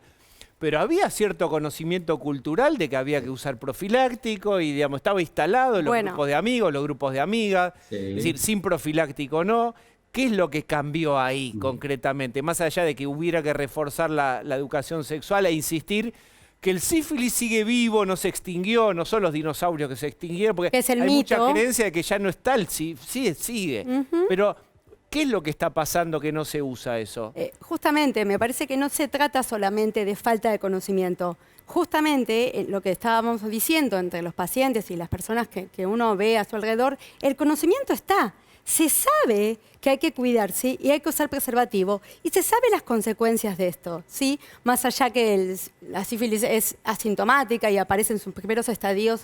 A: pero había cierto conocimiento cultural de que había que usar profiláctico y, digamos, estaba instalado en los grupos de amigos, los grupos de amigas, es decir, sin profiláctico no. ¿Qué es lo que cambió ahí concretamente? Más allá de que hubiera que reforzar la educación sexual e insistir que el sífilis sigue vivo, no se extinguió, no son los dinosaurios que se extinguieron, porque
I: es el
A: hay
I: mito.
A: mucha creencia de que ya no está el sífilis, sigue. Pero, ¿qué es lo que está pasando que no se usa eso?
I: Justamente, me parece que no se trata solamente de falta de conocimiento. Justamente, lo que estábamos diciendo entre los pacientes y las personas que uno ve a su alrededor, el conocimiento está. Se sabe que hay que cuidarse y hay que usar preservativo y se sabe las consecuencias de esto, ¿sí? Más allá que la sífilis es asintomática y aparece en sus primeros estadios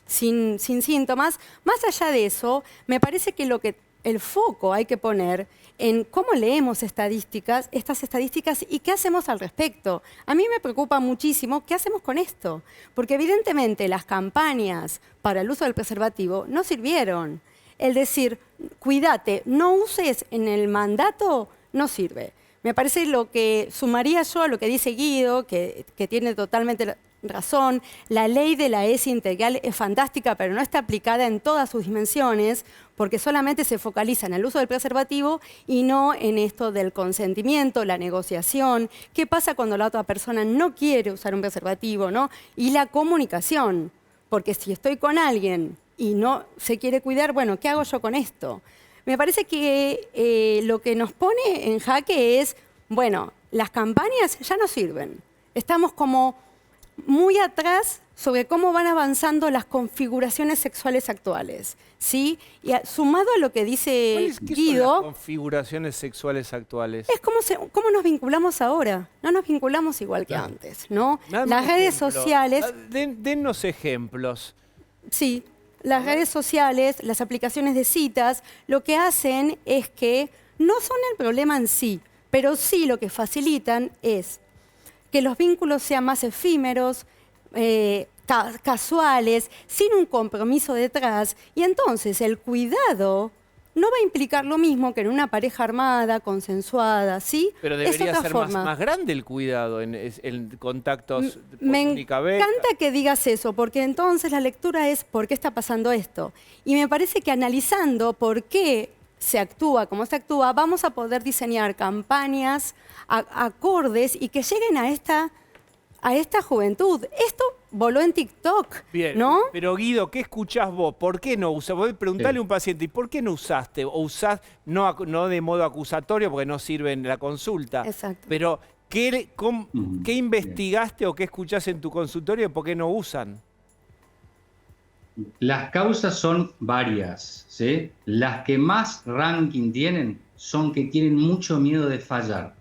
I: sin síntomas, más allá de eso, me parece que el foco hay que poner en cómo leemos estas estadísticas y qué hacemos al respecto. A mí me preocupa muchísimo qué hacemos con esto, porque evidentemente las campañas para el uso del preservativo no sirvieron. El decir, cuídate, no uses en el mandato, no sirve. Me parece lo que sumaría yo a lo que dice Guido, que tiene totalmente razón. La ley de la ESI integral es fantástica, pero no está aplicada en todas sus dimensiones, porque solamente se focaliza en el uso del preservativo y no en esto del consentimiento, la negociación. ¿Qué pasa cuando la otra persona no quiere usar un preservativo, ¿no? Y la comunicación, porque si estoy con alguien y no se quiere cuidar, bueno, ¿qué hago yo con esto? Me parece que lo que nos pone en jaque es, bueno, las campañas ya no sirven. Estamos como muy atrás sobre cómo van avanzando las configuraciones sexuales actuales, ¿sí? Y sumado a lo que dice Guido...
A: son las configuraciones sexuales actuales?
I: Es cómo nos vinculamos ahora. No nos vinculamos igual que antes, ¿no? Las redes sociales...
A: Dennos ejemplos.
I: Sí. las redes sociales, las aplicaciones de citas, lo que hacen es que no son el problema en sí, pero sí lo que facilitan es que los vínculos sean más efímeros, casuales, sin un compromiso detrás, y entonces el cuidado no va a implicar lo mismo que en una pareja armada, consensuada, ¿sí?
A: Pero
I: Es
A: debería
I: otra
A: ser
I: forma.
A: más grande el cuidado en contactos por
I: Me
A: única vez.
I: encanta que digas eso, porque entonces la lectura es ¿por qué está pasando esto? Y me parece que analizando por qué se actúa como se actúa, vamos a poder diseñar campañas acordes y que lleguen a esta juventud. Esto voló en TikTok,
A: Bien,
I: ¿no?
A: pero Guido, ¿qué escuchás vos? ¿Por qué no usás? Vos preguntale a un paciente, ¿y por qué no usaste? O usás, no de modo acusatorio, porque no sirve en la consulta.
I: Exacto.
A: Pero, ¿qué investigaste o qué escuchás en tu consultorio y por qué no usan?
J: Las causas son varias, ¿sí? Las que más ranking tienen son que tienen mucho miedo de fallar.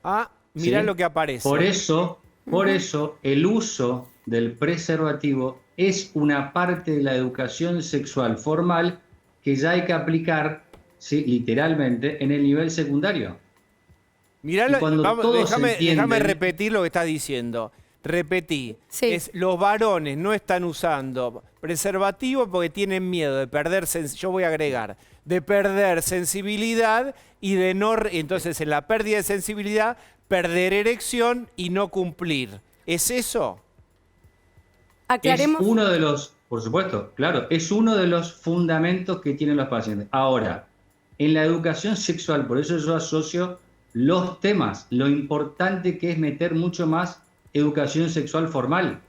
A: Ah, mirá
J: ¿sí?
A: lo que aparece.
J: Por eso el uso del preservativo es una parte de la educación sexual formal que ya hay que aplicar, ¿sí? Literalmente, en el nivel secundario.
A: Mirá,
J: Y cuando todos
A: déjame
J: entienden-
A: repetir lo que estás diciendo. Repetí.
I: Sí.
A: Los varones no están usando preservativo porque tienen miedo de perder, yo voy a agregar, de perder sensibilidad y de no, entonces en la pérdida de sensibilidad, perder erección y no cumplir. ¿Es eso?
I: Aclaremos.
J: Es uno de los, por supuesto, claro, es uno de los fundamentos que tienen los pacientes. Ahora, en la educación sexual, por eso yo asocio los temas, lo importante que es meter mucho más educación sexual formal.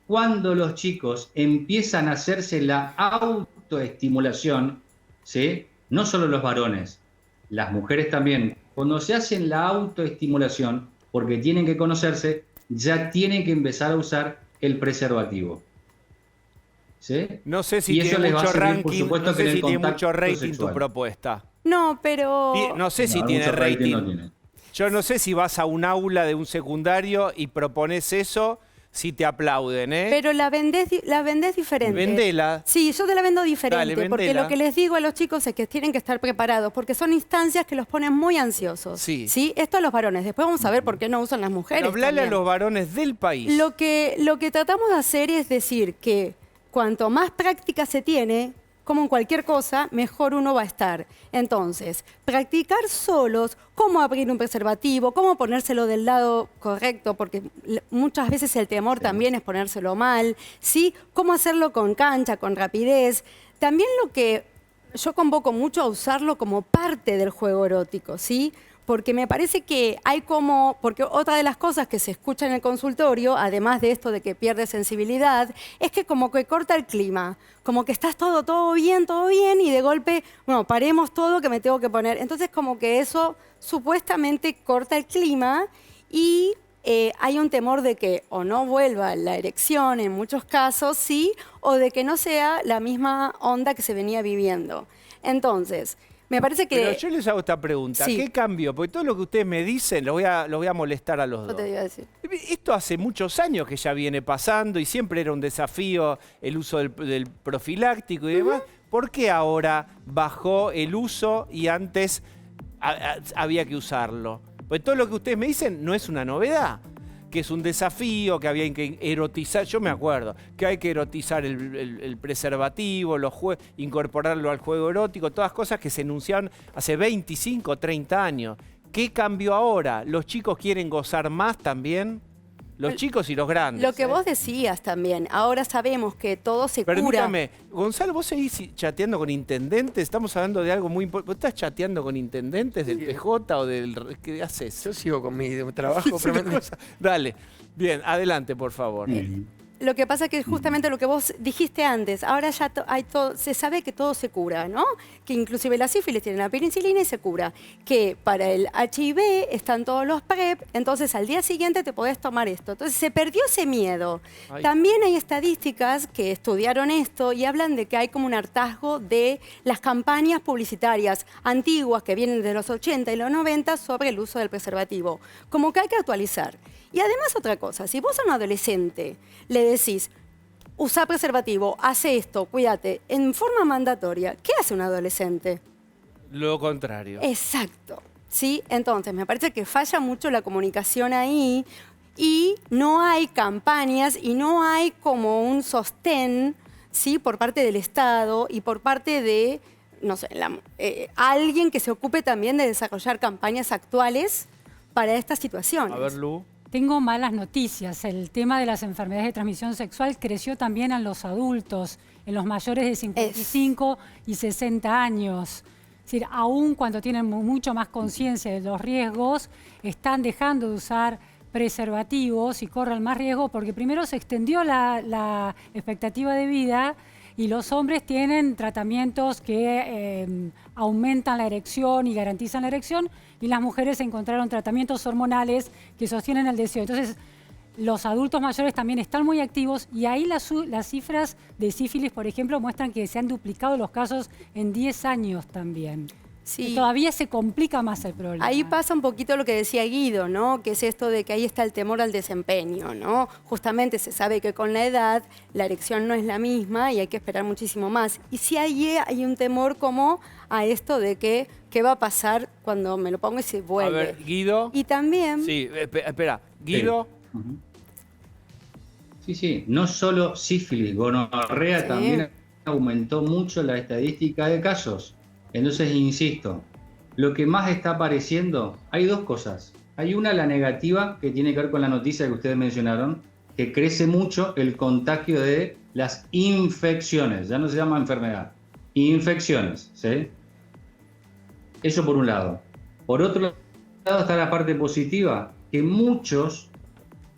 J: Cuando los chicos empiezan a hacerse la autoestimulación, ¿sí? No solo los varones, las mujeres también, cuando se hacen la autoestimulación, porque tienen que conocerse, ya tienen que empezar a usar el preservativo. ¿Sí?
A: No sé si
J: Y eso
A: tiene
J: les va a
A: mucho
J: servir, por
A: ranking,
J: supuesto,
A: no
J: que en
A: sé
J: el
A: si tiene
J: contacto
A: mucho rating tu
J: sexual.
A: propuesta.
I: No, pero...
A: No sé si
J: No,
A: tiene
J: mucho
A: rating.
J: no tiene.
A: Yo no sé si vas a un aula de un secundario y propones eso, si te aplauden, ¿eh?
I: Pero la vendés diferente.
A: Vendela.
I: Sí, yo te la vendo diferente,
A: Dale,
I: porque
A: vendela.
I: lo que les digo a los chicos es que tienen que estar preparados, porque son instancias que los ponen muy ansiosos.
A: Sí.
I: Esto a los varones. Después vamos a ver por qué no usan las mujeres.
A: Pero hablale a
I: también.
A: los varones del país.
I: Lo que tratamos de hacer es decir que cuanto más práctica se tiene, como en cualquier cosa, mejor uno va a estar. Entonces, practicar solos cómo abrir un preservativo, cómo ponérselo del lado correcto, porque muchas veces el temor también es ponérselo mal, ¿sí? Cómo hacerlo con cancha, con rapidez. También lo que yo convoco mucho a usarlo como parte del juego erótico, ¿sí? Porque me parece que hay como, porque otra de las cosas que se escucha en el consultorio, además de esto de que pierde sensibilidad, es que como que corta el clima, como que estás todo bien, y de golpe, bueno, paremos todo que me tengo que poner. Entonces como que eso supuestamente corta el clima y hay un temor de que o no vuelva la erección en muchos casos, sí, o de que no sea la misma onda que se venía viviendo. Entonces, me parece que...
A: Pero yo les hago esta pregunta.
I: Sí.
A: ¿Qué cambió? Porque todo lo que ustedes me dicen, los voy a molestar a los
I: Yo
A: dos.
I: te iba a decir.
A: Esto hace muchos años que ya viene pasando y siempre era un desafío el uso del profiláctico y demás. ¿Por qué ahora bajó el uso y antes había que usarlo? Pues todo lo que ustedes me dicen no es una novedad, que es un desafío, que había que erotizar, yo me acuerdo, que hay que erotizar el preservativo, incorporarlo al juego erótico, todas cosas que se enunciaban hace 25, 30 años. ¿Qué cambió ahora? ¿Los chicos quieren gozar más también? Los chicos y los grandes.
I: Lo que vos decías también, ahora sabemos que todo se cura.
A: Permítame, Gonzalo, ¿vos seguís chateando con intendentes? Estamos hablando de algo muy importante. ¿Vos estás chateando con intendentes del PJ o del... ¿Qué haces?
C: Yo sigo con mi trabajo.
A: Es una cosa- Dale. Bien, adelante, por favor.
I: Lo que pasa es que justamente lo que vos dijiste antes, ahora ya se sabe que todo se cura, ¿no? Que inclusive la sífilis tiene la penicilina y se cura. Que para el HIV están todos los PrEP, entonces al día siguiente te podés tomar esto. Entonces se perdió ese miedo.
A: Ay.
I: También hay estadísticas que estudiaron esto y hablan de que hay como un hartazgo de las campañas publicitarias antiguas que vienen de los 80 y los 90 sobre el uso del preservativo. Como que hay que actualizar. Y además otra cosa, si vos a un adolescente le decís, usa preservativo, hace esto, cuídate, en forma mandatoria, ¿qué hace un adolescente?
A: Lo contrario.
I: Exacto. ¿Sí? Entonces, me parece que falla mucho la comunicación ahí y no hay campañas y no hay como un sostén, ¿sí? Por parte del Estado y por parte de, no sé, alguien que se ocupe también de desarrollar campañas actuales para estas situaciones.
A: A ver, Lu.
D: Tengo malas noticias. El tema de las enfermedades de transmisión sexual creció también en los adultos, en los mayores de 55 y 60 años. Es decir, aún cuando tienen mucho más conciencia de los riesgos, están dejando de usar preservativos y corren más riesgo porque primero se extendió la expectativa de vida y los hombres tienen tratamientos que aumentan la erección y garantizan la erección y las mujeres encontraron tratamientos hormonales que sostienen el deseo. Entonces, los adultos mayores también están muy activos y ahí las cifras de sífilis, por ejemplo, muestran que se han duplicado los casos en 10 años también.
I: Sí.
D: Y todavía se complica más el problema.
I: Ahí pasa un poquito lo que decía Guido, ¿no? Que es esto de que ahí está el temor al desempeño, ¿no? Justamente se sabe que con la edad la erección no es la misma y hay que esperar muchísimo más. Y sí hay un temor como a esto de que qué va a pasar cuando me lo pongo y se vuelve.
A: A ver, Guido.
I: Y también...
A: Sí, espera. Guido.
J: Sí. No solo sífilis, gonorrea también aumentó mucho la estadística de casos. Entonces, insisto, lo que más está apareciendo, hay dos cosas. Hay una, la negativa, que tiene que ver con la noticia que ustedes mencionaron, que crece mucho el contagio de las infecciones. Ya no se llama enfermedad. Infecciones, ¿sí? Eso por un lado. Por otro lado está la parte positiva, que muchos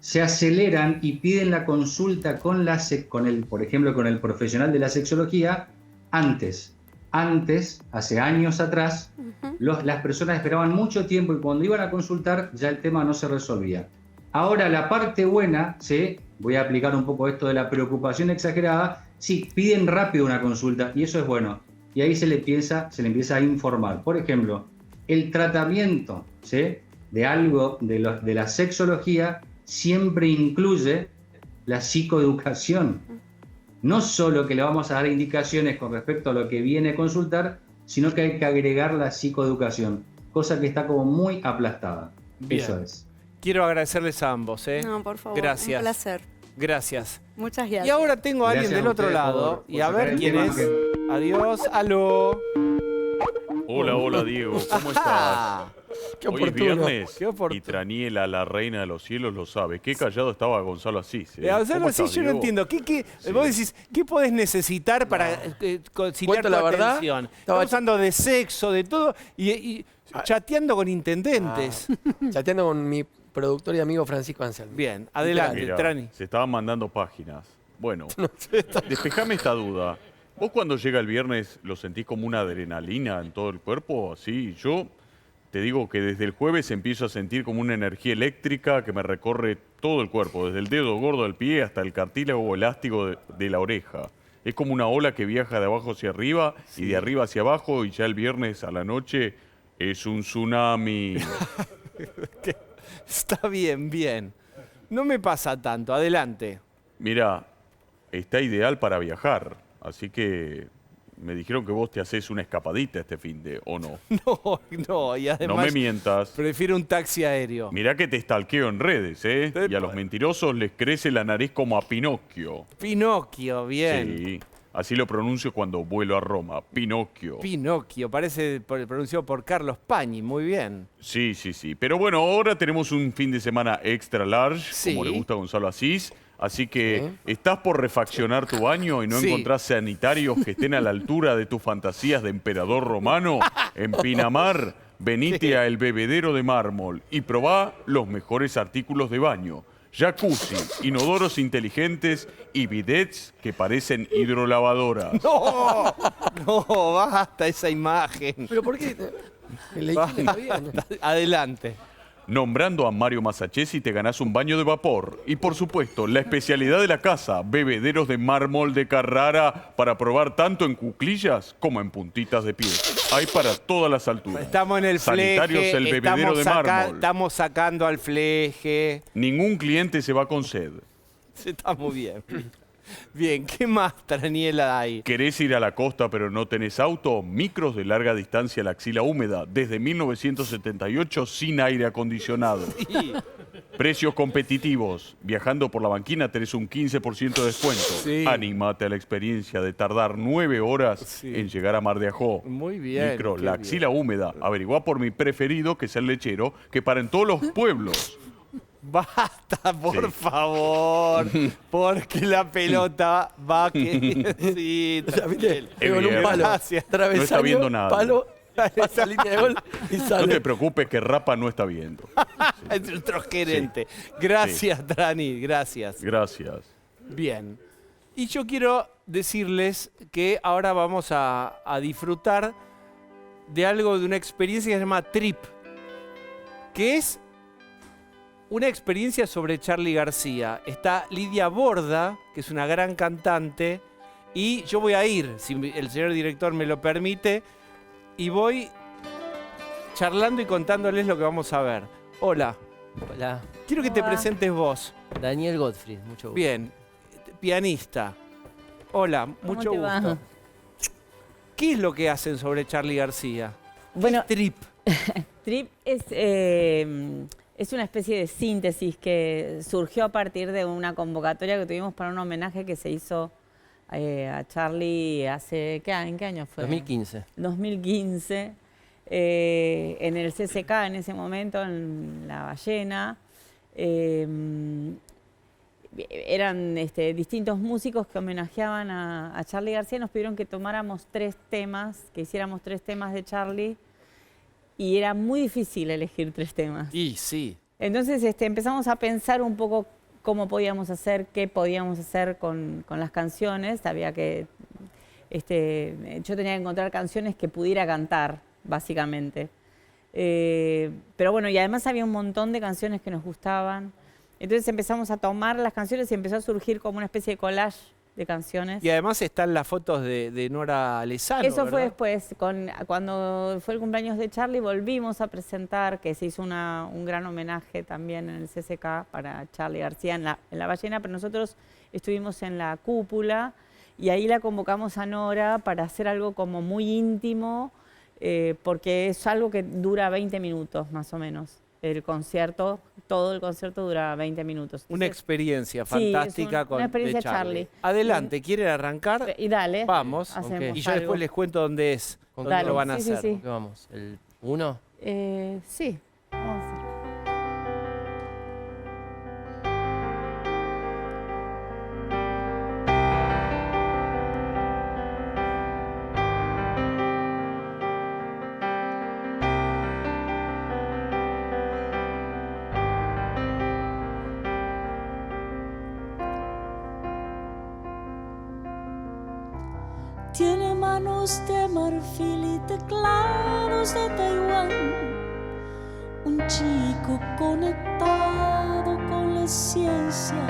J: se aceleran y piden la consulta con por ejemplo, con el profesional de la sexología antes. Antes, hace años atrás, las personas esperaban mucho tiempo y cuando iban a consultar ya el tema no se resolvía. Ahora la parte buena, ¿sí? Voy a aplicar un poco esto de la preocupación exagerada, sí, piden rápido una consulta y eso es bueno. Y ahí se le empieza a informar. Por ejemplo, el tratamiento, ¿sí? de algo de la sexología siempre incluye la psicoeducación. No solo que le vamos a dar indicaciones con respecto a lo que viene a consultar, sino que hay que agregar la psicoeducación, cosa que está como muy aplastada.
A: Bien.
J: Eso es.
A: Quiero agradecerles a ambos.
I: No, por favor,
A: Gracias.
I: un placer.
A: Gracias.
I: Muchas gracias.
A: Y ahora tengo a alguien
J: Gracias
A: del
J: a
A: otro
J: ustedes
A: lado.
J: por
A: Y a
J: sacar
A: ver
J: el
A: quién
J: tema
A: es. Adiós. Aló.
K: Hola Diego, ¿cómo estás?
C: Qué
K: Hoy es
C: oportuno.
K: viernes
A: Qué oportuno.
K: y Traniela, la reina de los cielos, lo sabe. Qué callado estaba Gonzalo Asís.
A: Gonzalo
K: ¿Cómo
A: Asís,
K: estás,
A: yo no
K: Diego?
A: entiendo.
K: Sí.
A: Vos decís, ¿qué podés necesitar para conciliar
C: ¿Cuento
A: tu
C: la verdad?
A: atención?
C: Estaba
A: Estamos hablando de sexo, de todo, y chateando con intendentes.
C: Chateando con mi productor y amigo Francisco Anselmo.
A: Bien, adelante,
K: Mirá,
A: Trani.
K: se estaban mandando páginas. Bueno, despejame esta duda. ¿Vos cuando llega el viernes lo sentís como una adrenalina en todo el cuerpo? Así, yo te digo que desde el jueves empiezo a sentir como una energía eléctrica que me recorre todo el cuerpo, desde el dedo gordo del pie hasta el cartílago elástico de la oreja. Es como una ola que viaja de abajo hacia arriba y de arriba hacia abajo y ya el viernes a la noche es un tsunami.
A: Está bien, bien. No me pasa tanto, adelante.
K: Mira, está ideal para viajar, así que me dijeron que vos te haces una escapadita este finde, ¿o no?
A: No, y además
K: No me mientas.
A: prefiero un taxi aéreo.
K: Mirá que te stalkeo en redes, ¿eh? Y a los mentirosos les crece la nariz como a Pinocchio.
A: Pinocchio, bien.
K: Sí, así lo pronuncio cuando vuelo a Roma, Pinocchio.
A: Pinocchio, parece pronunciado por Carlos Pañi, muy bien.
K: Sí. Pero bueno, ahora tenemos un fin de semana extra large,
A: Sí.
K: como le gusta a Gonzalo Asís. Así que, ¿estás por refaccionar tu baño y no
A: Sí.
K: encontrás sanitarios que estén a la altura de tus fantasías de emperador romano? En Pinamar, venite a El Bebedero de Mármol y probá los mejores artículos de baño. Jacuzzi, inodoros inteligentes y bidets que parecen hidrolavadoras.
A: No, basta esa imagen.
C: ¿Pero por qué? El leitón está bien.
A: Adelante.
K: Nombrando a Mario Masachesi te ganás un baño de vapor. Y por supuesto, la especialidad de la casa, bebederos de mármol de Carrara para probar tanto en cuclillas como en puntitas de pie. Hay para todas las alturas.
A: Estamos en el
K: Sanitarios
A: fleje,
K: El Bebedero de Mármol.
A: estamos sacando al fleje.
K: Ningún cliente se va con sed.
A: Está muy bien. Bien, ¿qué más, Daniela, hay?
K: ¿Querés ir a la costa pero no tenés auto? Micros de larga distancia a la axila húmeda, desde 1978 sin aire acondicionado.
A: Sí.
K: Precios competitivos. Viajando por la banquina tenés un 15% de descuento.
A: Sí.
K: Anímate a la experiencia de tardar 9 horas en llegar a Mar de Ajó.
A: Muy bien.
K: Micro,
A: qué
K: la
A: bien.
K: axila húmeda. Averiguá por mi preferido, que es el lechero, que para en todos los pueblos.
A: Basta, por favor, porque la pelota va a querer. Sí,
C: Ya viste,
A: tranquilo.
C: pegó en un palo.
A: Gracias.
C: Travesaño,
K: No está viendo nada.
C: palo, pasa línea de gol y
K: No
C: sale.
K: te preocupes que Rapa no está viendo.
A: Es nuestro gerente. Gracias, Dani, gracias.
K: Gracias.
A: Bien. Y yo quiero decirles que ahora vamos a disfrutar de algo, de una experiencia que se llama Trip, que es una experiencia sobre Charly García. Está Lidia Borda, que es una gran cantante, y yo voy a ir, si el señor director me lo permite, y voy charlando y contándoles lo que vamos a ver. Hola,
L: Hola,
A: quiero que te
D: Hola.
A: presentes vos.
L: Daniel Gottfried, mucho gusto.
A: Bien, pianista. Hola, mucho
M: te va?
A: gusto. ¿Qué es lo que hacen sobre Charly García?
M: Bueno,
A: Trip.
M: Trip es una especie de síntesis que surgió a partir de una convocatoria que tuvimos para un homenaje que se hizo a Charly hace, ¿en qué año fue?
L: 2015.
M: 2015, en el CCK en ese momento, en La Ballena. Eran distintos músicos que homenajeaban a Charly García. Nos pidieron que tomáramos 3 temas, que hiciéramos 3 temas de Charly. Y era muy difícil elegir 3 temas.
A: Y sí.
M: Entonces empezamos a pensar un poco cómo podíamos hacer, qué podíamos hacer con las canciones. Había que, yo tenía que encontrar canciones que pudiera cantar, básicamente. Pero bueno, y además había un montón de canciones que nos gustaban. Entonces empezamos a tomar las canciones y empezó a surgir como una especie de collage de canciones.
A: Y además están las fotos de Nora Lezano.
M: Eso fue
A: ¿verdad?
M: después, cuando fue el cumpleaños de Charly, volvimos a presentar, que se hizo un gran homenaje también en el CCK para Charly García en la Ballena, pero nosotros estuvimos en la cúpula y ahí la convocamos a Nora para hacer algo como muy íntimo, porque es algo que dura 20 minutos más o menos. El concierto, todo el concierto dura 20 minutos.
A: Una
M: Entonces,
A: experiencia
M: sí,
A: fantástica
M: es una experiencia
A: de Charly.
M: Charly.
A: Adelante, ¿quieren arrancar?
M: Y dale,
A: Vamos.
M: hacemos
A: Y yo
M: algo.
A: después les cuento dónde es,
L: ¿Con
A: dónde
M: Dale,
A: lo van a
M: sí, sí,
A: hacer.
M: sí.
L: ¿Qué vamos? ¿El 1?
M: Sí, vamos a hacer.
N: Tiene manos de marfil y teclados de Taiwán. Un chico conectado con la ciencia.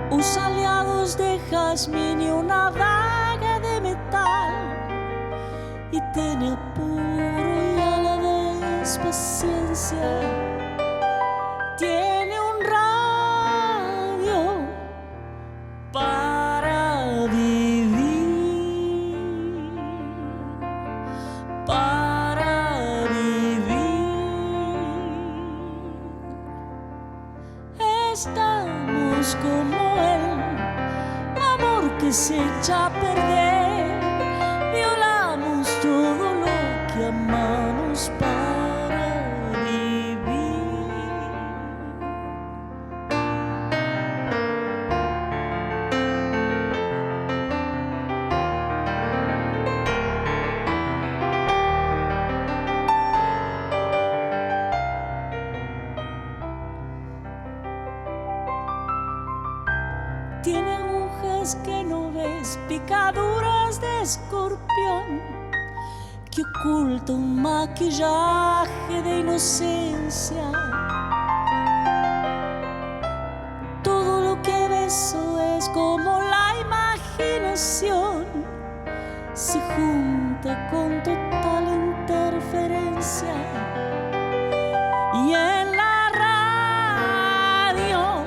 N: Usa aliados de jazmín y una daga de metal. Y tiene apuro y a la vez paciencia. Tiene un radio para vivir, para vivir. Estamos como él, amor que se echa a perder. Violamos todo lo que amamos para vivir. Tiene agujas que no ves, picaduras de escorpión, que oculta un maquillaje de inocencia. Todo lo que beso es como la imaginación, se junta con total interferencia. Y en la radio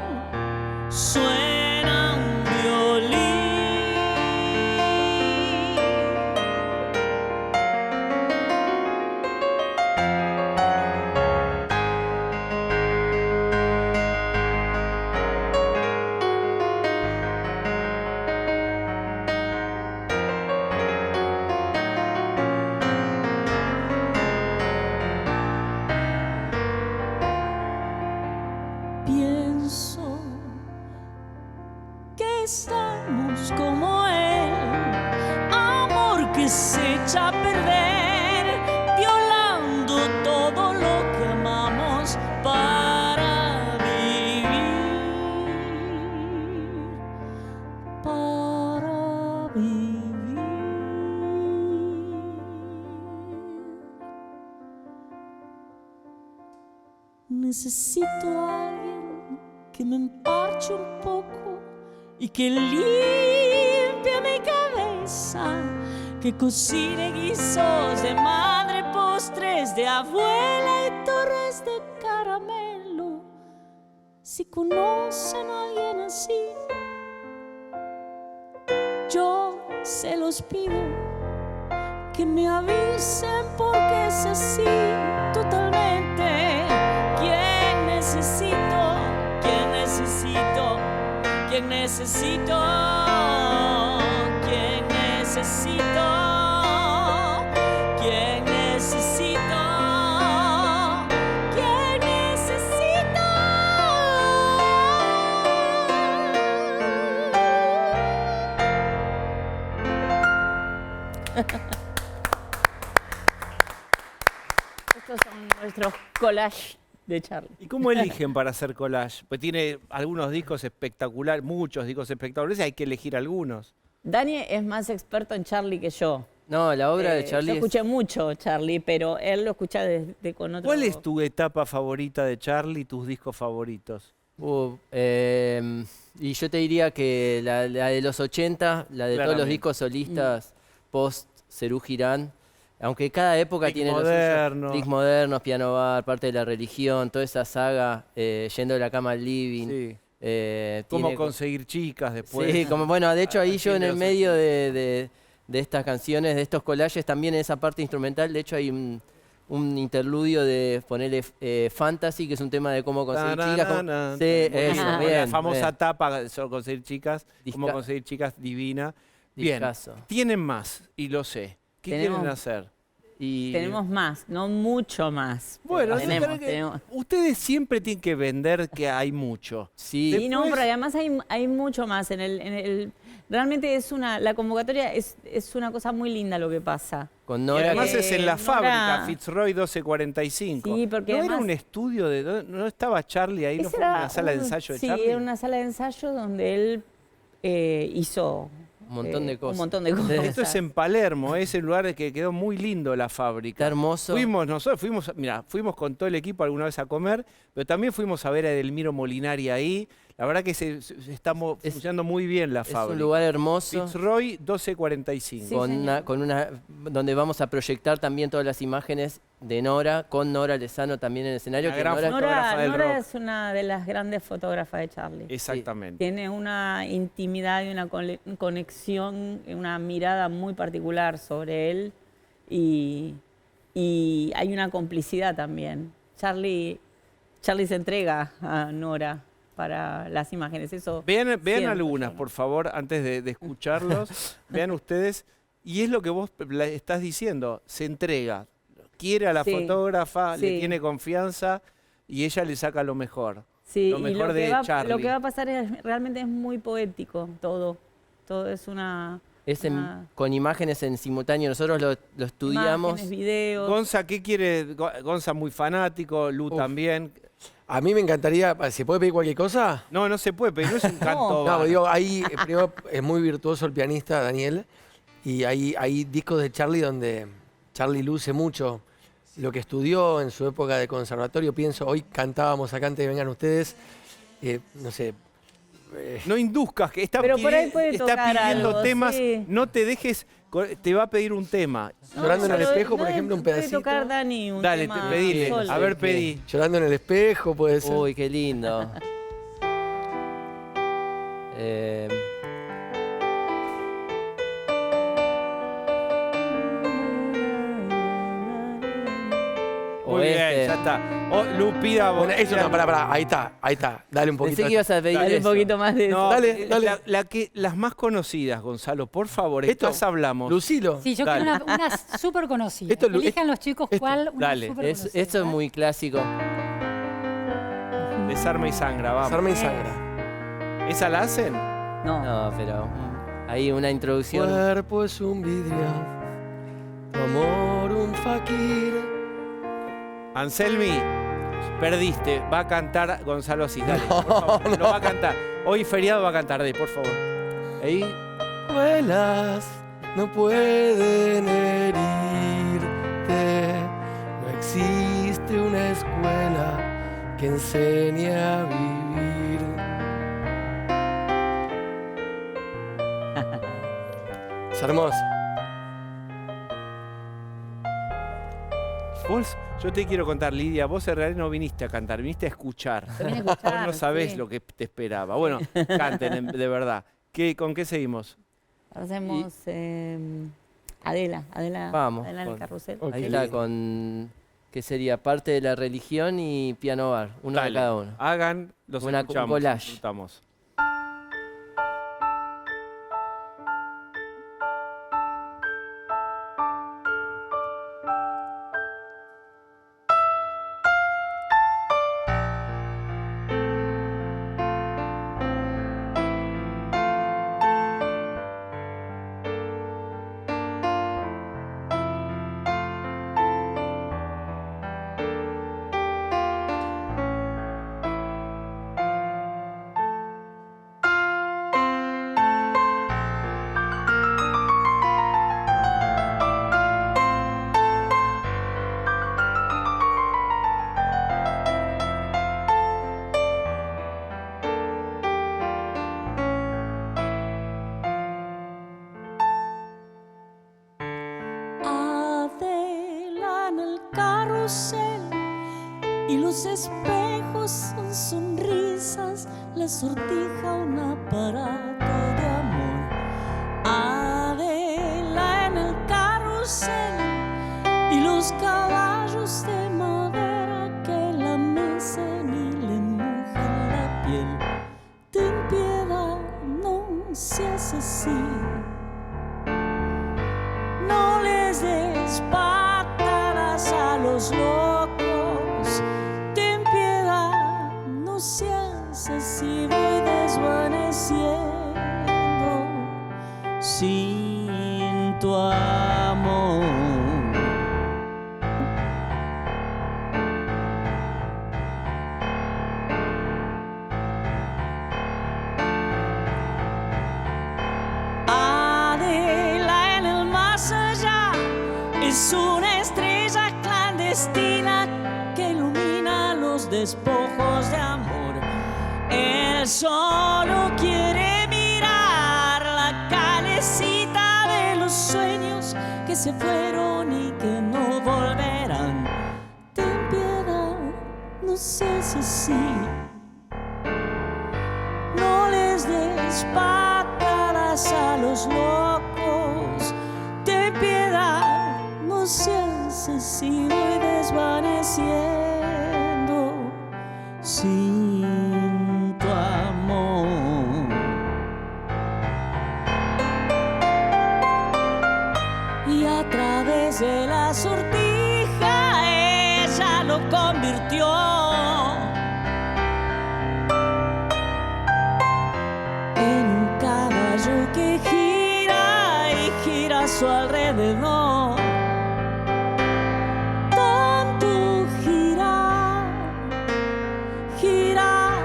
N: hagamos como él. Amor que se echa a perder, violando todo lo que amamos para vivir. Para vivir. Necesito a alguien que me emparche un poco y que limpie mi cabeza, que cocine guisos de madre, postres de abuela y torres de caramelo. Si conocen a alguien así, yo se los pido, que me avisen porque es así totalmente. ¿Quién necesito? ¿Quién necesito? ¿Quién necesito? ¿Quién necesito? ¿Quién necesito? ¿Quién necesito?
M: Estos son nuestros collages de Charlie.
A: ¿Y cómo eligen para hacer collage? Pues tiene algunos discos espectaculares, muchos discos espectaculares, hay que elegir algunos.
M: Dani es más experto en Charlie que yo.
L: No, la obra de Charlie
M: Yo
L: es-
M: escuché mucho Charlie, pero él lo escucha con otro...
A: ¿Cuál es tu etapa favorita de Charlie, tus discos favoritos?
L: Y yo te diría que la de los 80, la de todos los
A: Claramente.
L: discos solistas post Serú Girán, aunque cada época
A: Click
L: tiene
A: moderno.
L: los clics modernos, Piano Bar, parte de la religión, toda esa saga, Yendo de la cama al living.
A: Sí.
L: Tiene
A: ¿Cómo conseguir chicas después?
L: Sí, como bueno, de hecho ahí yo en el
A: Haciendo
L: medio de estas canciones, de estos collages, también en esa parte instrumental, de hecho hay un interludio de ponerle Fantasy, que es un tema de cómo conseguir chicas.
A: Tananana.
L: Sí, eso,
A: Buenísimo.
L: bien,
A: La famosa
L: bien.
A: tapa, solo conseguir chicas, cómo
L: Disca-
A: conseguir chicas divina. Bien,
L: Discazo.
A: tienen más, y lo sé. ¿Qué
M: Tenemos-
A: quieren hacer?
M: Tenemos más, no mucho más.
A: Bueno,
M: pero
A: yo creo que
M: tenemos.
A: ustedes siempre tienen que vender que hay mucho.
L: Sí,
M: Y no, pero además hay mucho más. Realmente la convocatoria es una cosa muy linda lo que pasa.
L: Con
A: Y
L: Nora.
A: además es en la
M: Nora-
A: fábrica, Fitzroy 1245.
M: Sí, porque
A: ¿No era
M: además-
A: un estudio no estaba Charlie ahí? ¿No
M: Ese
A: fue
M: era
A: una sala de
M: un-
A: ensayo de
M: sí,
A: Charlie?
M: era una sala de ensayo donde él hizo
L: Un montón de cosas.
M: Un montón de cosas.
A: Esto es en Palermo, es el lugar que quedó muy lindo la fábrica.
L: Está hermoso.
A: Fuimos con todo el equipo alguna vez a comer, pero también fuimos a ver a Edelmiro Molinari ahí. La verdad que está funcionando muy bien la
L: Es
A: fábrica.
L: un lugar hermoso.
A: Fitzroy 1245.
L: Donde vamos a proyectar también todas las imágenes de Nora, con Nora Lezano también en el escenario.
A: Una
L: que
A: gran
L: Nora-
A: fotógrafa del
M: Nora
A: rock.
M: es una de las grandes fotógrafas de Charlie.
A: Exactamente.
M: Tiene una intimidad y una conexión, una mirada muy particular sobre él y hay una complicidad también. Charlie se entrega a Nora para las imágenes. Eso
A: Vean
M: siento
A: algunas,
M: yo.
A: por favor, antes de escucharlos. Vean ustedes. Y es lo que vos estás diciendo. Se entrega. Quiere a la
M: Sí,
A: fotógrafa, le
M: sí.
A: tiene confianza y ella le saca lo mejor.
M: Sí,
A: lo
M: y
A: mejor de Charlie.
M: lo que va a pasar realmente es muy poético todo. Todo es una...
L: con imágenes en simultáneo. Nosotros lo estudiamos.
M: Imágenes, videos.
A: Gonza, ¿qué quiere? Gonza muy fanático, Lu también.
C: A mí me encantaría, ¿se puede pedir cualquier cosa?
A: No, no se puede pedir, no es un canto.
C: No, digo, ahí primero es muy virtuoso el pianista Daniel y hay discos de Charlie donde Charlie luce mucho lo que estudió en su época de conservatorio. Pienso, hoy cantábamos acá antes de vengan ustedes, no sé.
A: No induzcas, que está,
M: Pero por ahí puede
A: está
M: tocar
A: pidiendo
M: algo,
A: temas,
M: sí.
A: no te dejes, te va a pedir un tema.
C: Llorando en el
M: pero
C: espejo, por ejemplo, un
M: puede
C: pedacito.
M: tocar Dani un
A: Dale,
M: tema
A: pedile.
M: solo.
A: A ver, pedí.
C: Llorando en el espejo, puede ser.
L: Uy, qué lindo.
A: Muy bien, ya está. Lu, pida vos.
C: Bueno, eso no, pará, ahí está. Dale un poquito.
L: Pensé que ibas a pedir
M: Dale un
L: eso.
M: poquito más de eso.
A: No,
C: Dale.
A: las más conocidas, Gonzalo, por favor, estas hablamos.
C: Lucilo.
D: Sí, yo
A: Dale.
D: quiero una súper conocida.
C: Esto es Lu-
D: Elijan los chicos cuál una
A: Dale.
D: súper
L: Esto
D: conocida.
L: es muy clásico.
A: Desarma y sangra, vamos.
C: Desarma y sangra.
A: ¿Esa la hacen?
L: No, pero ahí una introducción.
C: Tu cuerpo es un vidrio, tu amor un fakir.
A: Anselmi, perdiste. Va a cantar Gonzalo Asís. Dale, por favor. Lo va a cantar. Hoy feriado va a cantar, dale, por favor. Ahí.
C: Vuelas, no pueden herirte. No existe una escuela que enseñe a vivir. Es hermoso.
A: Vos, yo te quiero contar, Lidia, vos en realidad no viniste a cantar, viniste a escuchar.
M: Yo vine a escuchar,
A: Vos no sabés
M: sí.
A: lo que te esperaba. Bueno, canten, de verdad. ¿Con qué seguimos?
M: Ahora hacemos Adela
L: Vamos.
M: Adela en el
L: con-
M: carrusel.
L: Ahí está con... que sería parte de la religión y piano bar. Uno
A: Dale,
L: de cada uno.
A: Hagan, los
L: un
A: escuchamos,
L: collage.
A: disfrutamos.
N: Adela en el carrusel y los espejos son sonrisas, la sortija un aparato de amor. Adela en el carrusel y los caballos de madera que la mecen y le mojan la piel. Ten piedad, no seas así. No les des patadas a los locos. Ten piedad, no seas así. Voy desvaneciendo sin tu amor. Adela en el más allá es una estrella clandestina que ilumina los despojos de amor. Él solo quiere mirar la calecita de los sueños que se fueron y que no volverán. Ten piedad, no seas así. No les des patadas a los locos. Ten piedad, no seas así. Voy desvaneciendo sin tu amor. Y a través de la sortija ella lo convirtió en un caballo que gira y gira a su alrededor. Tanto girar, girar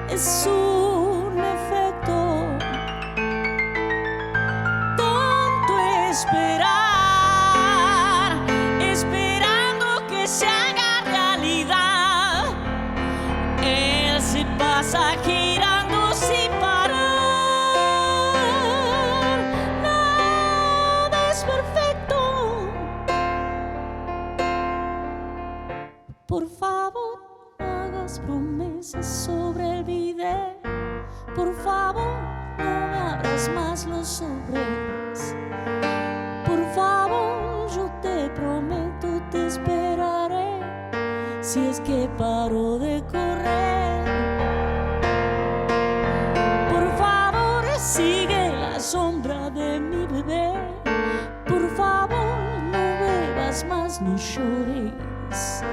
N: es un efecto. Tanto esperar, esperando que se haga realidad. Él se pasa girando sin parar. Nada es perfecto. Por favor, no hagas promesas sobre el video. Por favor, no me abras más los sobres. Por favor, yo te prometo, te esperaré. Si es que paro de correr. Por favor, sigue la sombra de mi bebé. Por favor, no bebas más, no llores.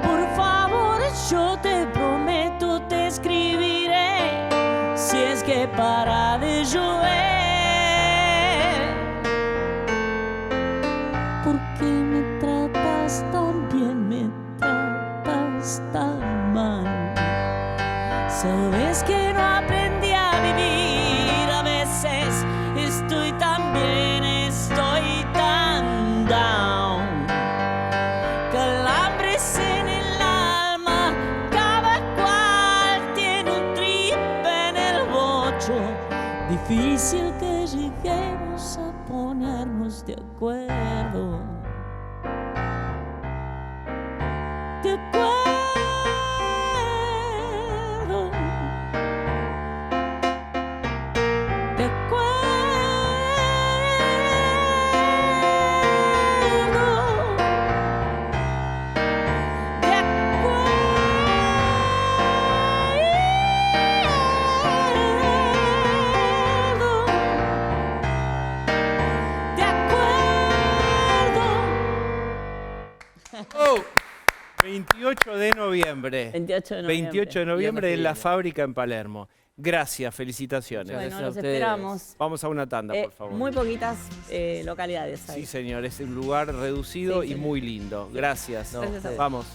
N: Por favor, yo te prometo, te escribiré. Si es que para de Joel. ¿Por qué me tratas tan bien, me tratas tan mal? Sabes que no aprendí a vivir, a veces estoy tan bien, estoy tan down. Calambres en el alma, cada cual tiene un trip en el bocho. Difícil que lleguemos a ponernos de acuerdo. De acuerdo. De acuerdo. De acuerdo. De acuerdo.
A: Oh, 28 de noviembre.
M: 28 de noviembre.
A: 28 de noviembre en la
L: Viernes
A: fábrica en Palermo. Gracias, felicitaciones.
L: Muchas
M: Bueno,
L: gracias a
M: los
L: ustedes.
M: esperamos.
A: Vamos a una tanda, por favor.
M: Muy poquitas localidades ahí.
A: Sí, señor, es un lugar reducido
M: Sí,
A: y
M: señor.
A: muy lindo. Gracias.
M: Gracias a vos.
A: Vamos.